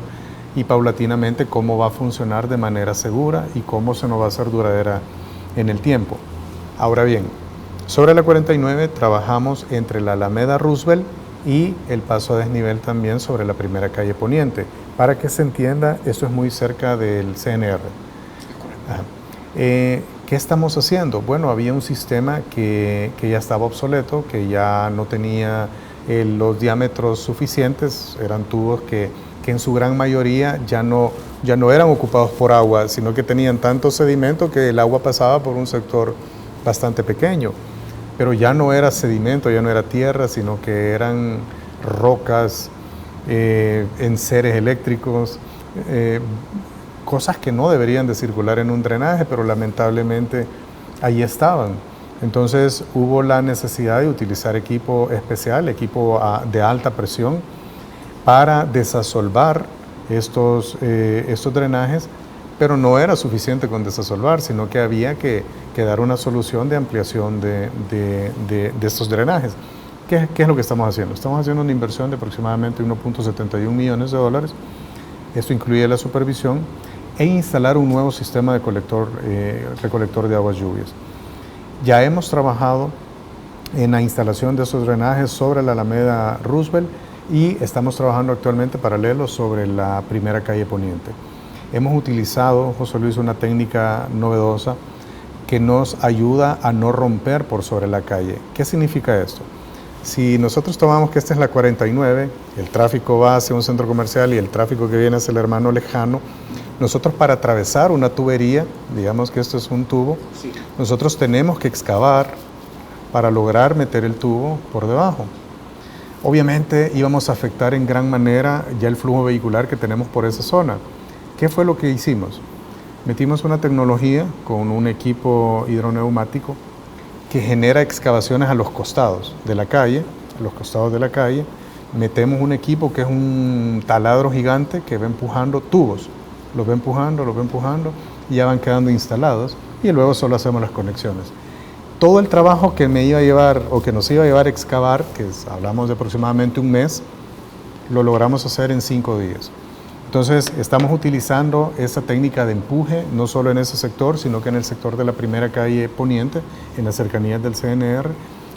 y paulatinamente cómo va a funcionar de manera segura y cómo se nos va a hacer duradera en el tiempo. Ahora bien, sobre la 49 trabajamos entre la Alameda Roosevelt y el paso a desnivel también sobre la primera calle Poniente. Para que se entienda, esto es muy cerca del CNR. ¿Qué estamos haciendo? Bueno, había un sistema que ya estaba obsoleto, que ya no tenía los diámetros suficientes, eran tubos que en su gran mayoría ya no eran ocupados por agua, sino que tenían tanto sedimento que el agua pasaba por un sector bastante pequeño. Pero ya no era sedimento, ya no era tierra, sino que eran rocas, enseres eléctricos, cosas que no deberían de circular en un drenaje, pero lamentablemente ahí estaban. Entonces hubo la necesidad de utilizar equipo especial, equipo de alta presión, para desasolvar estos drenajes, pero no era suficiente con desasolvar, sino que había que dar una solución de ampliación de estos drenajes. ¿Qué es lo que estamos haciendo? Estamos haciendo una inversión de aproximadamente 1.71 millones de dólares. Esto incluye la supervisión e instalar un nuevo sistema de recolector de aguas lluvias. Ya hemos trabajado en la instalación de esos drenajes sobre la Alameda Roosevelt y estamos trabajando actualmente paralelo sobre la primera calle Poniente. Hemos utilizado, José Luis, una técnica novedosa que nos ayuda a no romper por sobre la calle. ¿Qué significa esto? Si nosotros tomamos que esta es la 49, el tráfico va hacia un centro comercial y el tráfico que viene hacia el hermano lejano, nosotros para atravesar una tubería, digamos que esto es un tubo, sí, nosotros tenemos que excavar para lograr meter el tubo por debajo. Obviamente íbamos a afectar en gran manera ya el flujo vehicular que tenemos por esa zona. ¿Qué fue lo que hicimos? Metimos una tecnología con un equipo hidroneumático que genera excavaciones a los costados de la calle, metemos un equipo que es un taladro gigante que va empujando tubos, los va empujando y ya van quedando instalados y luego solo hacemos las conexiones. Todo el trabajo que me iba a llevar o que nos iba a llevar a excavar, que hablamos de aproximadamente un mes, lo logramos hacer en 5 días. Entonces, estamos utilizando esa técnica de empuje, no solo en ese sector, sino que en el sector de la primera calle Poniente, en las cercanías del CNR,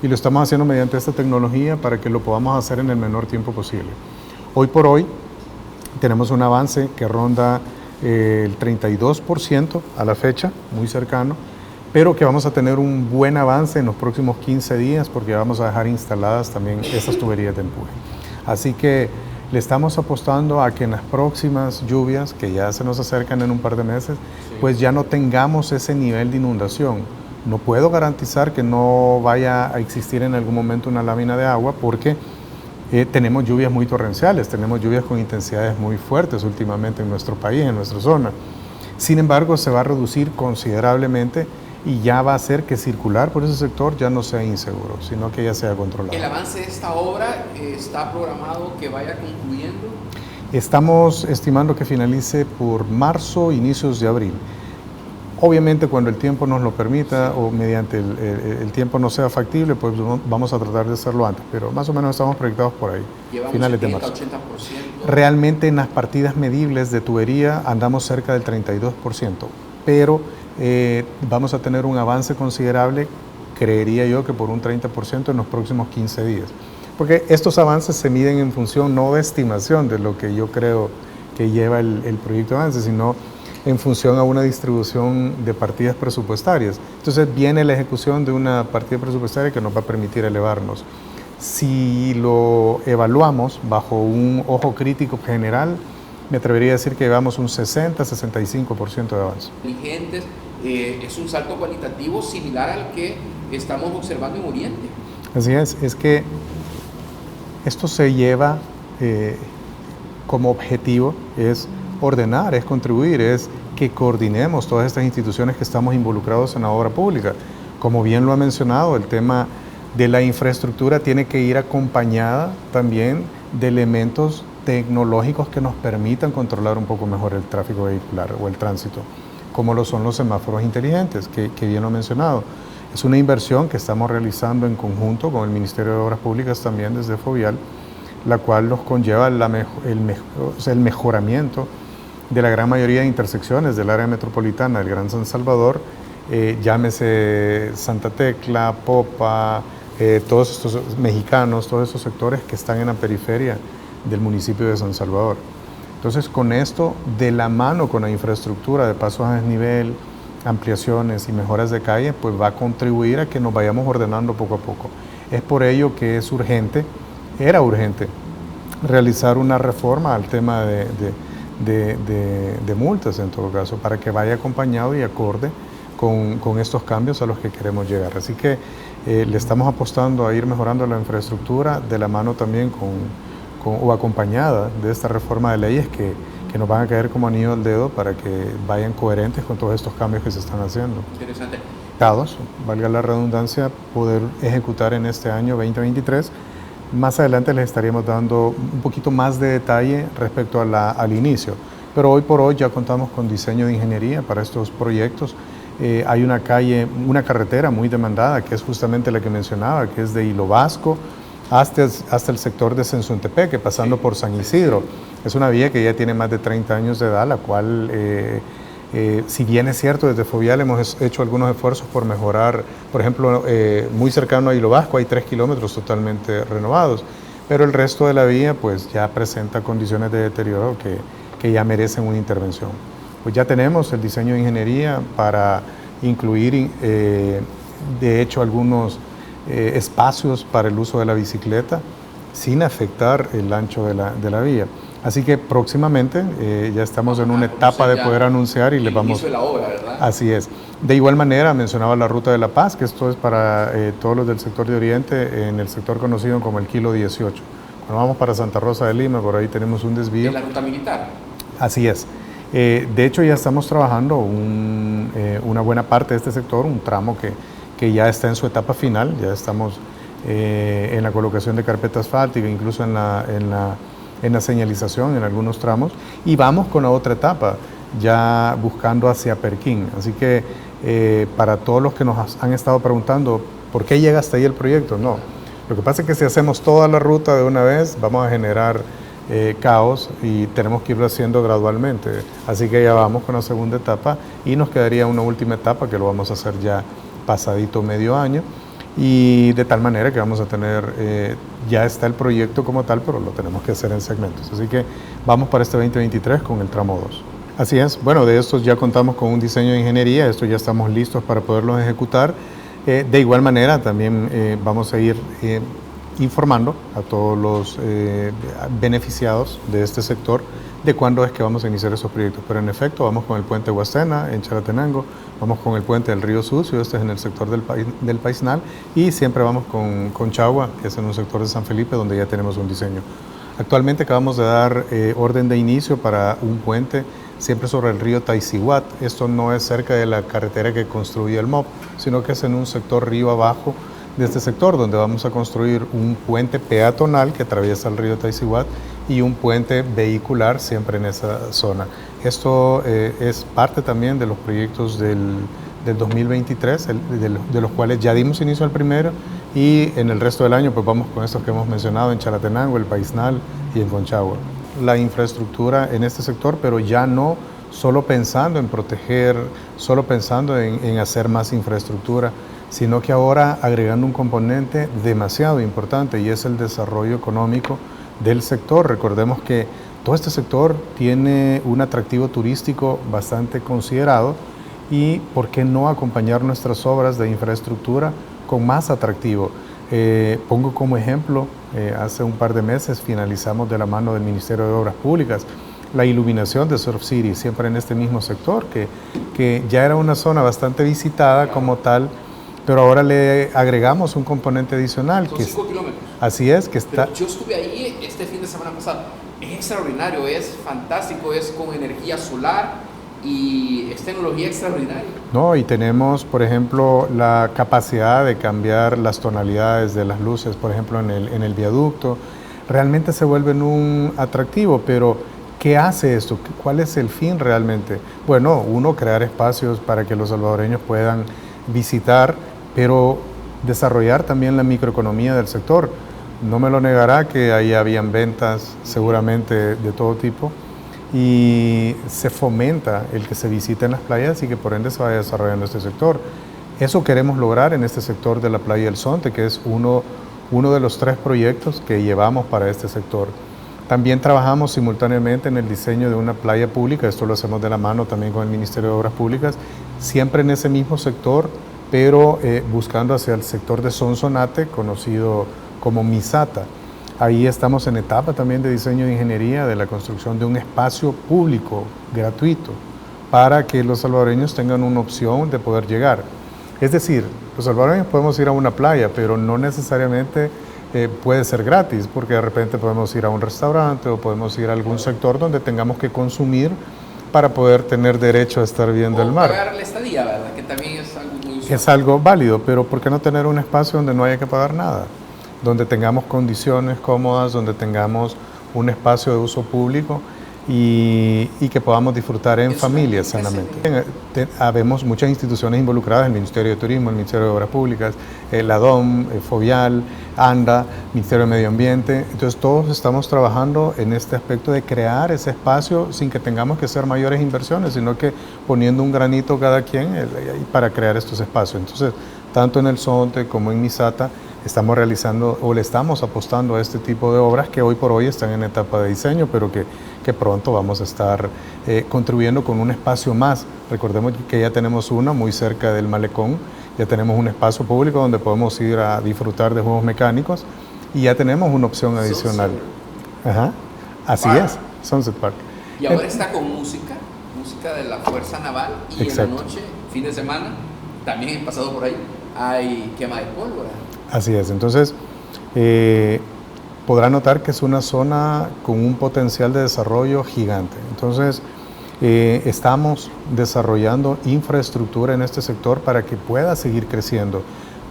y lo estamos haciendo mediante esta tecnología para que lo podamos hacer en el menor tiempo posible. Hoy por hoy, tenemos un avance que ronda el 32% a la fecha, muy cercano, pero que vamos a tener un buen avance en los próximos 15 días porque vamos a dejar instaladas también esas tuberías de empuje. Así que le estamos apostando a que en las próximas lluvias, que ya se nos acercan en un par de meses, pues ya no tengamos ese nivel de inundación. No puedo garantizar que no vaya a existir en algún momento una lámina de agua porque tenemos lluvias muy torrenciales, tenemos lluvias con intensidades muy fuertes últimamente en nuestro país, en nuestra zona. Sin embargo, se va a reducir considerablemente y ya va a hacer que circular por ese sector ya no sea inseguro, sino que ya sea controlado. ¿El avance de esta obra está programado que vaya concluyendo? Estamos estimando que finalice por marzo, inicios de abril. Obviamente cuando el tiempo nos lo permita o mediante el tiempo no sea factible, pues vamos a tratar de hacerlo antes, pero más o menos estamos proyectados por ahí, Llevamos finales 70, de marzo. 80%. Realmente en las partidas medibles de tubería andamos cerca del 32%, pero vamos a tener un avance considerable, creería yo que por un 30% en los próximos 15 días. Porque estos avances se miden en función no de estimación de lo que yo creo que lleva el proyecto de avance, sino en función a una distribución de partidas presupuestarias. Entonces viene la ejecución de una partida presupuestaria que nos va a permitir elevarnos. Si lo evaluamos bajo un ojo crítico general, me atrevería a decir que llevamos un 60-65% de avance. Inteligentes, es un salto cualitativo similar al que estamos observando en Oriente. Así es que esto se lleva como objetivo, es ordenar, es contribuir, es que coordinemos todas estas instituciones que estamos involucrados en la obra pública. Como bien lo ha mencionado, el tema de la infraestructura tiene que ir acompañada también de elementos tecnológicos que nos permitan controlar un poco mejor el tráfico vehicular o el tránsito, como lo son los semáforos inteligentes, que bien lo ha mencionado. Es una inversión que estamos realizando en conjunto con el Ministerio de Obras Públicas también desde Fovial, la cual nos conlleva el mejoramiento de la gran mayoría de intersecciones del área metropolitana del Gran San Salvador, llámese Santa Tecla, Popa, todos estos mexicanos, todos estos sectores que están en la periferia del municipio de San Salvador. Entonces, con esto, de la mano con la infraestructura de pasos a desnivel, ampliaciones y mejoras de calle, pues va a contribuir a que nos vayamos ordenando poco a poco. Es por ello que es urgente, era urgente, realizar una reforma al tema de multas en todo caso, para que vaya acompañado y acorde con estos cambios a los que queremos llegar. Así que le estamos apostando a ir mejorando la infraestructura de la mano también o acompañada de esta reforma de leyes que nos van a caer como anillo al dedo para que vayan coherentes con todos estos cambios que se están haciendo. Interesante. Valga la redundancia, poder ejecutar en este año 2023. Más adelante les estaríamos dando un poquito más de detalle respecto al inicio, pero hoy por hoy ya contamos con diseño de ingeniería para estos proyectos. Hay una carretera muy demandada, que es justamente la que mencionaba, que es de Hilo Vasco hasta el sector de Sensuntepeque, pasando por San Isidro. Es una vía que ya tiene más de 30 años de edad, la cual, si bien es cierto, desde Fovial hemos hecho algunos esfuerzos por mejorar. Por ejemplo, muy cercano a Hilo Vasco hay 3 kilómetros totalmente renovados, pero el resto de la vía pues ya presenta condiciones de deterioro que ya merecen una intervención. Pues ya tenemos el diseño de ingeniería para incluir, de hecho, algunos espacios para el uso de la bicicleta sin afectar el ancho de la vía. Así que próximamente ya estamos en una etapa de poder anunciar y les vamos... El inicio de la obra, ¿verdad? Así es. De igual manera, mencionaba la Ruta de la Paz, que esto es para todos los del sector de Oriente, en el sector conocido como el Kilo 18. Cuando vamos para Santa Rosa de Lima, por ahí tenemos un desvío. ¿En la ruta militar? Así es. De hecho, ya estamos trabajando una buena parte de este sector, un tramo que ya está en su etapa final, ya estamos en la colocación de carpeta asfáltica, incluso en la señalización en algunos tramos, y vamos con la otra etapa, ya buscando hacia Perquín. Así que para todos los que nos han estado preguntando, ¿por qué llega hasta ahí el proyecto? No, lo que pasa es que si hacemos toda la ruta de una vez, vamos a generar caos y tenemos que irlo haciendo gradualmente. Así que ya vamos con la segunda etapa y nos quedaría una última etapa que lo vamos a hacer ya pasadito medio año, y de tal manera que vamos a tener, ya está el proyecto como tal, pero lo tenemos que hacer en segmentos. Así que vamos para este 2023 con el tramo 2. Así es, bueno, de estos ya contamos con un diseño de ingeniería, esto ya estamos listos para poderlos ejecutar. De igual manera también vamos a ir informando a todos los beneficiados de este sector de cuándo es que vamos a iniciar esos proyectos. Pero en efecto, vamos con el puente Huastena en Chalatenango, vamos con el puente del Río Sucio, este es en el sector del Paisnal, y siempre vamos con Chagua, que es en un sector de San Felipe, donde ya tenemos un diseño. Actualmente acabamos de dar orden de inicio para un puente siempre sobre el río Taicihuat. Esto no es cerca de la carretera que construye el MOP, sino que es en un sector río abajo de este sector, donde vamos a construir un puente peatonal que atraviesa el río Taicihuat y un puente vehicular siempre en esa zona. Esto es parte también de los proyectos del 2023, de los cuales ya dimos inicio al primero, y en el resto del año pues vamos con estos que hemos mencionado en Chalatenango, el Paisnal y en Conchagua. La infraestructura en este sector, pero ya no solo pensando en proteger, solo pensando en hacer más infraestructura, sino que ahora agregando un componente demasiado importante, y es el desarrollo económico del sector. Recordemos que todo este sector tiene un atractivo turístico bastante considerado, y ¿por qué no acompañar nuestras obras de infraestructura con más atractivo? Pongo como ejemplo, hace un par de meses finalizamos de la mano del Ministerio de Obras Públicas la iluminación de Surf City, siempre en este mismo sector, que ya era una zona bastante visitada como tal, pero ahora le agregamos un componente adicional. Son 5 kilómetros. Así es, que está... Pero yo estuve ahí este fin de semana pasado. Es extraordinario, es fantástico, es con energía solar y es tecnología extraordinaria. No, y tenemos, por ejemplo, la capacidad de cambiar las tonalidades de las luces, por ejemplo, en el viaducto. Realmente se vuelven un atractivo, pero ¿qué hace esto? ¿Cuál es el fin realmente? Bueno, uno, crear espacios para que los salvadoreños puedan visitar, pero desarrollar también la microeconomía del sector. No me lo negará que ahí habían ventas seguramente de todo tipo, y se fomenta el que se visiten las playas y que por ende se vaya desarrollando este sector. Eso queremos lograr en este sector de la Playa del Zonte, que es uno de los 3 proyectos que llevamos para este sector. También trabajamos simultáneamente en el diseño de una playa pública, esto lo hacemos de la mano también con el Ministerio de Obras Públicas, siempre en ese mismo sector, pero buscando hacia el sector de Sonsonate, conocido como Misata. Ahí estamos en etapa también de diseño de ingeniería de la construcción de un espacio público gratuito para que los salvadoreños tengan una opción de poder llegar. Es decir, los salvadoreños podemos ir a una playa, pero no necesariamente puede ser gratis, porque de repente podemos ir a un restaurante o podemos ir a algún sector donde tengamos que consumir para poder tener derecho a estar viendo el mar. Pagar la estadía, ¿verdad? Que también es algo muy usual. Es algo válido, pero ¿por qué no tener un espacio donde no haya que pagar nada? Donde tengamos condiciones cómodas, donde tengamos un espacio de uso público y que podamos disfrutar en familia sanamente. Habemos muchas instituciones involucradas, el Ministerio de Turismo, el Ministerio de Obras Públicas, la DOM, FOVIAL, ANDA, Ministerio de Medio Ambiente. Entonces todos estamos trabajando en este aspecto de crear ese espacio sin que tengamos que hacer mayores inversiones, sino que poniendo un granito cada quien para crear estos espacios. Entonces, tanto en el Zonte como en Misata, estamos realizando o le estamos apostando a este tipo de obras que hoy por hoy están en etapa de diseño, pero que pronto vamos a estar contribuyendo con un espacio más. Recordemos que ya tenemos una muy cerca del malecón, ya tenemos un espacio público donde podemos ir a disfrutar de juegos mecánicos y ya tenemos una opción adicional. Ajá. Así es, Sunset Park. Y ahora está con música de la Fuerza Naval, y exacto. En la noche, fin de semana, también he pasado por ahí, hay quema de pólvora. Así es, entonces podrá notar que es una zona con un potencial de desarrollo gigante. Entonces estamos desarrollando infraestructura en este sector para que pueda seguir creciendo.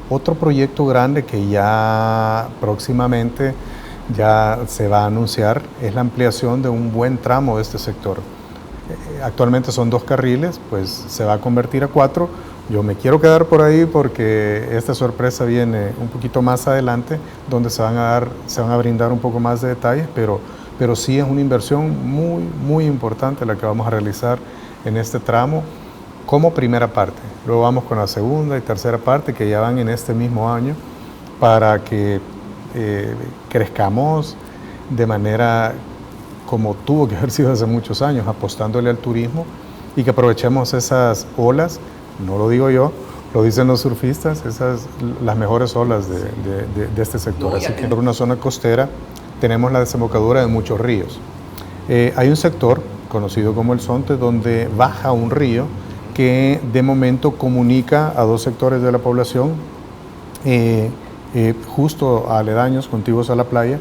Otro proyecto grande que ya próximamente ya se va a anunciar es la ampliación de un buen tramo de este sector. Actualmente son 2 carriles, pues se va a convertir a 4. Yo me quiero quedar por ahí porque esta sorpresa viene un poquito más adelante, donde se van a brindar un poco más de detalles, pero sí es una inversión muy, muy importante la que vamos a realizar en este tramo como primera parte. Luego vamos con la segunda y tercera parte que ya van en este mismo año para que crezcamos de manera como tuvo que haber sido hace muchos años, apostándole al turismo y que aprovechemos esas olas, no lo digo yo, Lo dicen los surfistas, esas las mejores olas de este sector. No, así que por una zona costera tenemos la desembocadura de muchos ríos. Hay un sector conocido como el Zonte donde baja un río que de momento comunica a dos sectores de la población justo aledaños, contiguos a la playa,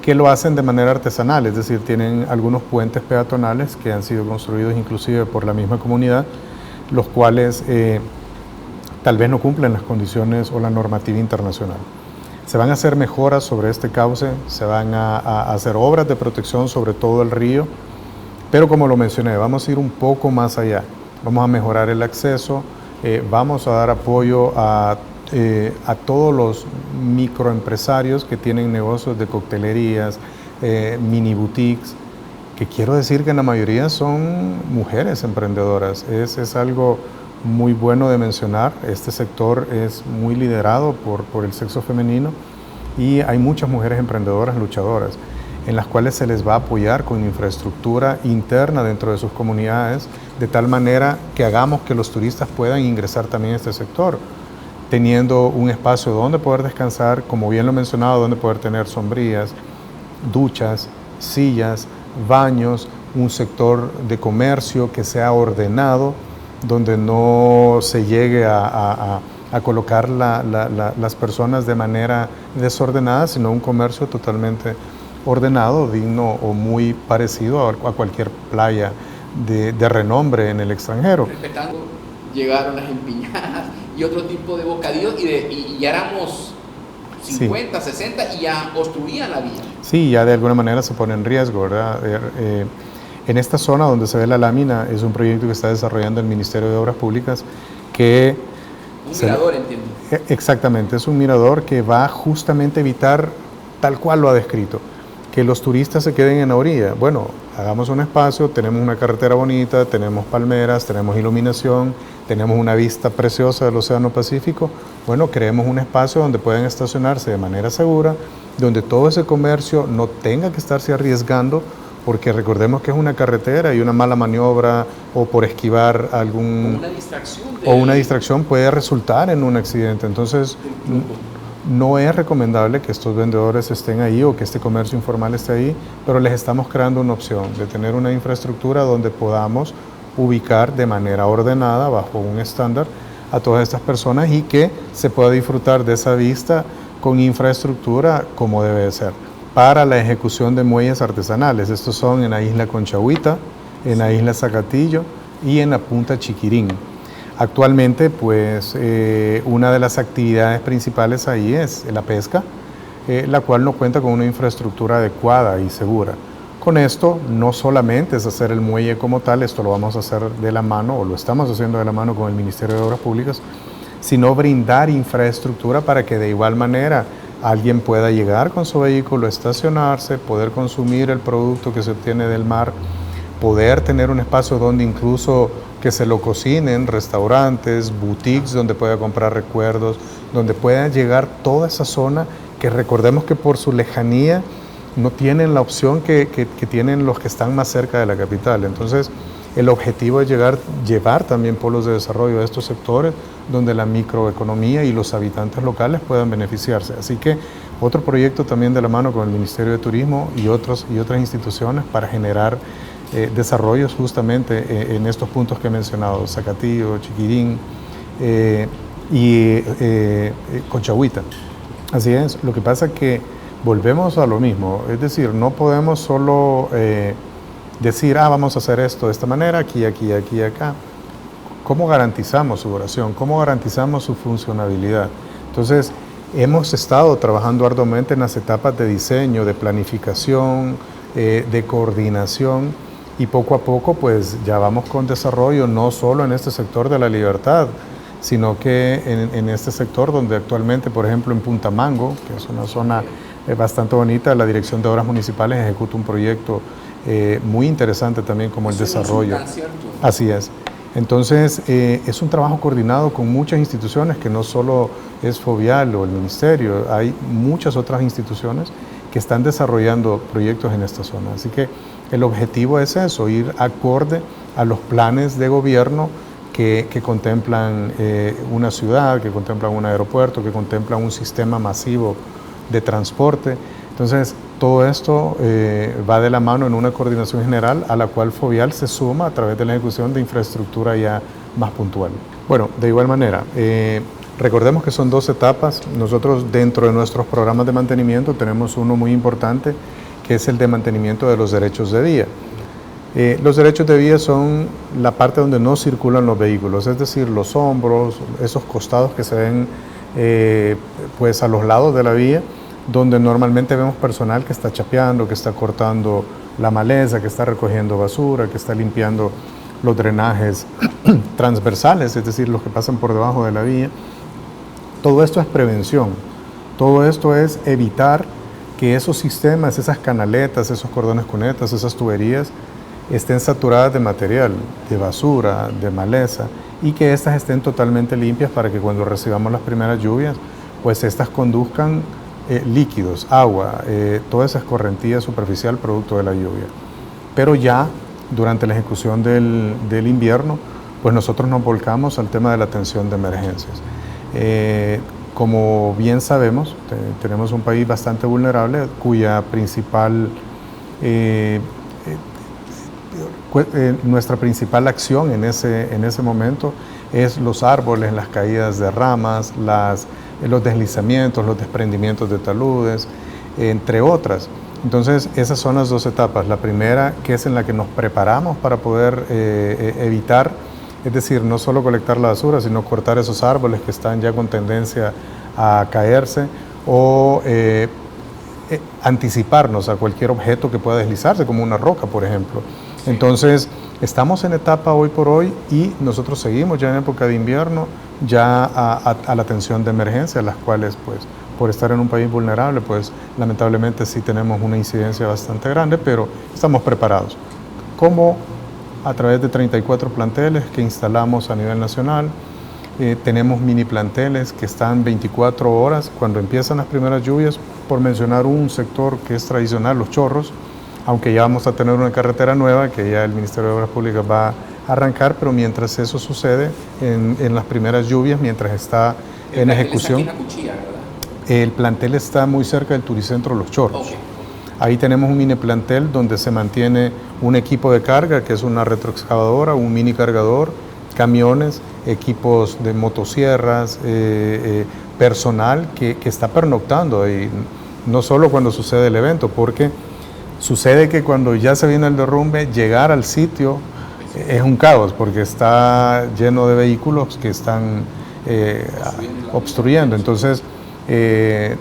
que lo hacen de manera artesanal, es decir, tienen algunos puentes peatonales que han sido construidos inclusive por la misma comunidad, los cuales tal vez no cumplen las condiciones o la normativa internacional. Se van a hacer mejoras sobre este cauce, se van a hacer obras de protección sobre todo el río, pero como lo mencioné, vamos a ir un poco más allá. Vamos a mejorar el acceso, vamos a dar apoyo a todos los microempresarios que tienen negocios de coctelerías, mini boutiques, que quiero decir que en la mayoría son mujeres emprendedoras. Es algo muy bueno de mencionar. Este sector es muy liderado por el sexo femenino y hay muchas mujeres emprendedoras, luchadoras, en las cuales se les va a apoyar con infraestructura interna dentro de sus comunidades, de tal manera que hagamos que los turistas puedan ingresar también a este sector, teniendo un espacio donde poder descansar, como bien lo mencionaba, donde poder tener sombrillas, duchas, sillas, baños, un sector de comercio que sea ordenado, donde no se llegue a colocar las personas de manera desordenada, sino un comercio totalmente ordenado, digno o muy parecido a cualquier playa de renombre en el extranjero. Respetando, llegaron las empiñadas y otro tipo de bocadillos y ya éramos 50, sí, 60 y ya obstruían la vía. Sí, ya de alguna manera se pone en riesgo, ¿verdad? En esta zona donde se ve la lámina es un proyecto que está desarrollando el Ministerio de Obras Públicas que... Un mirador, entiendo. Exactamente, es un mirador que va justamente a evitar, tal cual lo ha descrito, que los turistas se queden en la orilla. Bueno, hagamos un espacio, tenemos una carretera bonita, tenemos palmeras, tenemos iluminación, tenemos una vista preciosa del Océano Pacífico. Bueno, creemos un espacio donde puedan estacionarse de manera segura, donde todo ese comercio no tenga que estarse arriesgando, porque recordemos que es una carretera y una mala maniobra o por esquivar algún... Una distracción puede resultar en un accidente. Entonces, no es recomendable que estos vendedores estén ahí o que este comercio informal esté ahí, pero les estamos creando una opción de tener una infraestructura donde podamos ubicar de manera ordenada, bajo un estándar, a todas estas personas y que se pueda disfrutar de esa vista con infraestructura como debe de ser. Para la ejecución de muelles artesanales, estos son en la isla Conchahuita, en la isla Zacatillo y en la punta Chiquirín. Actualmente, pues, una de las actividades principales ahí es la pesca, la cual no cuenta con una infraestructura adecuada y segura. Con esto, no solamente es hacer el muelle como tal, esto lo vamos a hacer de la mano, o lo estamos haciendo de la mano con el Ministerio de Obras Públicas, sino brindar infraestructura para que de igual manera alguien pueda llegar con su vehículo, estacionarse, poder consumir el producto que se obtiene del mar, poder tener un espacio donde incluso que se lo cocinen, restaurantes, boutiques donde pueda comprar recuerdos, donde pueda llegar toda esa zona que recordemos que por su lejanía no tienen la opción que tienen los que están más cerca de la capital. Entonces, el objetivo es llevar también polos de desarrollo a estos sectores donde la microeconomía y los habitantes locales puedan beneficiarse. Así que otro proyecto también de la mano con el Ministerio de Turismo y otras instituciones para generar desarrollos justamente en estos puntos que he mencionado, Zacatillo, Chiquirín y Conchahuita. Así es, lo que pasa es que volvemos a lo mismo, es decir, no podemos solo decir, vamos a hacer esto de esta manera, aquí, aquí, aquí, acá. ¿Cómo garantizamos su duración? ¿Cómo garantizamos su funcionabilidad? Entonces, hemos estado trabajando arduamente en las etapas de diseño, de planificación, de coordinación y poco a poco pues ya vamos con desarrollo no solo en este sector de La Libertad, sino que en este sector donde actualmente, por ejemplo, en Punta Mango, que es una zona bastante bonita, la Dirección de Obras Municipales ejecuta un proyecto muy interesante también como el desarrollo. Así es. Entonces, es un trabajo coordinado con muchas instituciones, que no solo es Fovial o el Ministerio, hay muchas otras instituciones que están desarrollando proyectos en esta zona. Así que el objetivo es eso, ir acorde a los planes de gobierno que contemplan una ciudad, que contemplan un aeropuerto, que contemplan un sistema masivo de transporte. Entonces, todo esto va de la mano en una coordinación general a la cual Fovial se suma a través de la ejecución de infraestructura ya más puntual. Bueno, de igual manera, recordemos que son 2 etapas. Nosotros dentro de nuestros programas de mantenimiento tenemos uno muy importante, que es el de mantenimiento de los derechos de vía. Los derechos de vía son la parte donde no circulan los vehículos, es decir, los hombros, esos costados que se ven pues a los lados de la vía, donde normalmente vemos personal que está chapeando, que está cortando la maleza, que está recogiendo basura, que está limpiando los drenajes transversales, es decir, los que pasan por debajo de la vía. Todo esto es prevención, todo esto es evitar que esos sistemas, esas canaletas, esos cordones cunetas, esas tuberías estén saturadas de material, de basura, de maleza, y que éstas estén totalmente limpias para que cuando recibamos las primeras lluvias, pues estas conduzcan líquidos, agua, toda esa escorrentía superficial producto de la lluvia. Pero ya durante la ejecución del invierno, pues nosotros nos volcamos al tema de la atención de emergencias. Como bien sabemos, tenemos un país bastante vulnerable cuya principal, nuestra principal acción en ese momento es los árboles, las caídas de ramas, los deslizamientos, los desprendimientos de taludes, entre otras. Entonces, esas son las 2 etapas. La primera, que es en la que nos preparamos para poder evitar, es decir, no solo colectar la basura, sino cortar esos árboles que están ya con tendencia a caerse o anticiparnos a cualquier objeto que pueda deslizarse, como una roca, por ejemplo. Entonces, estamos en etapa hoy por hoy y nosotros seguimos ya en época de invierno, ya a la atención de emergencia, las cuales, pues, por estar en un país vulnerable, pues, lamentablemente sí tenemos una incidencia bastante grande, pero estamos preparados. Como a través de 34 planteles que instalamos a nivel nacional, tenemos mini planteles que están 24 horas cuando empiezan las primeras lluvias, por mencionar un sector que es tradicional, Los Chorros, aunque ya vamos a tener una carretera nueva que ya el Ministerio de Obras Públicas va a arrancar, pero mientras eso sucede, en las primeras lluvias, mientras está en ejecución, aquí en la Cuchilla, ¿verdad? El plantel está muy cerca del Turicentro Los Chorros. Okay. Ahí tenemos un mini plantel donde se mantiene un equipo de carga, que es una retroexcavadora, un mini cargador, camiones, equipos de motosierras, personal que está pernoctando ahí, no solo cuando sucede el evento, porque sucede que cuando ya se viene el derrumbe, llegar al sitio es un caos, porque está lleno de vehículos que están obstruyendo. Entonces,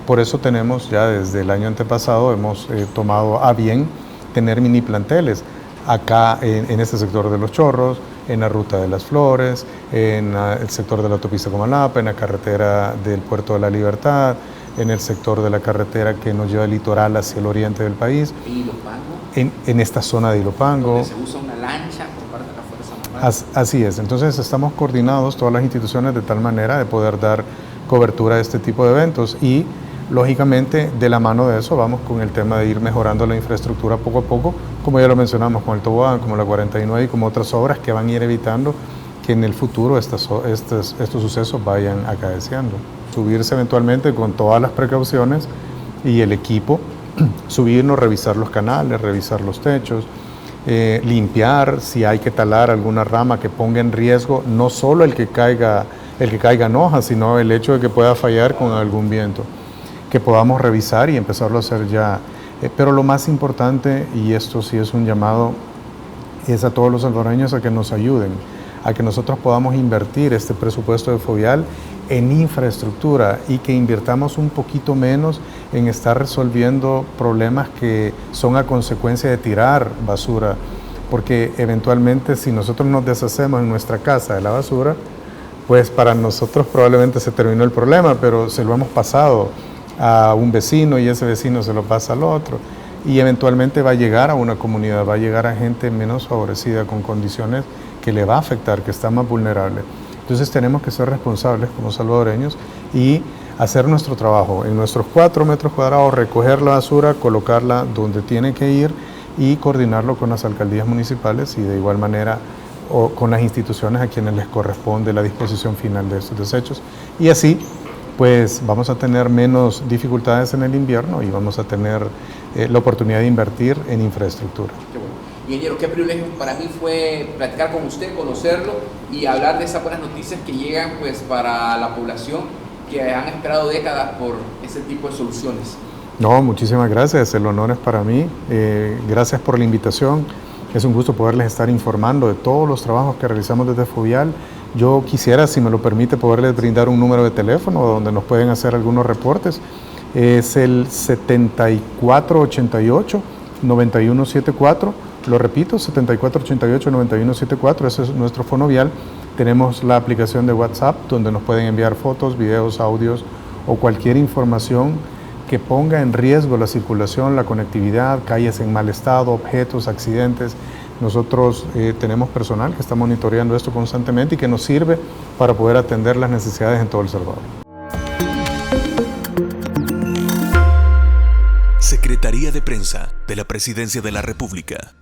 por eso tenemos ya desde el año antepasado, hemos tomado a bien tener mini planteles acá en este sector de Los Chorros, en la Ruta de las Flores, en el sector de la autopista Comalapa, en la carretera del Puerto de la Libertad, en el sector de la carretera que nos lleva al litoral hacia el oriente del país. ¿En Ilopango? En esta zona de Ilopango. Donde se usa una lancha por parte de la Fuerza Naval. Así es. Entonces estamos coordinados todas las instituciones de tal manera de poder dar cobertura a este tipo de eventos y lógicamente de la mano de eso vamos con el tema de ir mejorando la infraestructura poco a poco, como ya lo mencionamos con el tobogán, como la 49 y como otras obras que van a ir evitando que en el futuro estos sucesos vayan acaeciendo. Subirse eventualmente con todas las precauciones y el equipo, subirnos, revisar los canales, revisar los techos, limpiar si hay que talar alguna rama que ponga en riesgo no solo el que caiga en hojas, sino el hecho de que pueda fallar con algún viento, que podamos revisar y empezarlo a hacer ya. Pero lo más importante, y esto sí es un llamado, es a todos los salvadoreños a que nos ayuden, a que nosotros podamos invertir este presupuesto de Fovial en infraestructura y que invirtamos un poquito menos en estar resolviendo problemas que son a consecuencia de tirar basura, porque eventualmente si nosotros nos deshacemos en nuestra casa de la basura, pues para nosotros probablemente se terminó el problema, pero se lo hemos pasado a un vecino y ese vecino se lo pasa al otro y eventualmente va a llegar a una comunidad, va a llegar a gente menos favorecida con condiciones que le va a afectar, que está más vulnerable. Entonces tenemos que ser responsables como salvadoreños y hacer nuestro trabajo. En nuestros 4 metros cuadrados, recoger la basura, colocarla donde tiene que ir y coordinarlo con las alcaldías municipales y de igual manera o con las instituciones a quienes les corresponde la disposición final de estos desechos. Y así, pues vamos a tener menos dificultades en el invierno y vamos a tener la oportunidad de invertir en infraestructura. Qué bueno. Ingeniero, qué privilegio para mí fue platicar con usted, conocerlo y hablar de esas buenas noticias que llegan pues para la población que han esperado décadas por ese tipo de soluciones. No, muchísimas gracias, el honor es para mí. Gracias por la invitación. Es un gusto poderles estar informando de todos los trabajos que realizamos desde Fovial. Yo quisiera, si me lo permite, poderles brindar un número de teléfono donde nos pueden hacer algunos reportes. Es el 7488-9174. Lo repito, 7488-9174. Ese es nuestro Fonovial. Tenemos la aplicación de WhatsApp donde nos pueden enviar fotos, videos, audios o cualquier información que ponga en riesgo la circulación, la conectividad, calles en mal estado, objetos, accidentes. Nosotros tenemos personal que está monitoreando esto constantemente y que nos sirve para poder atender las necesidades en todo El Salvador. Secretaría de Prensa de la Presidencia de la República.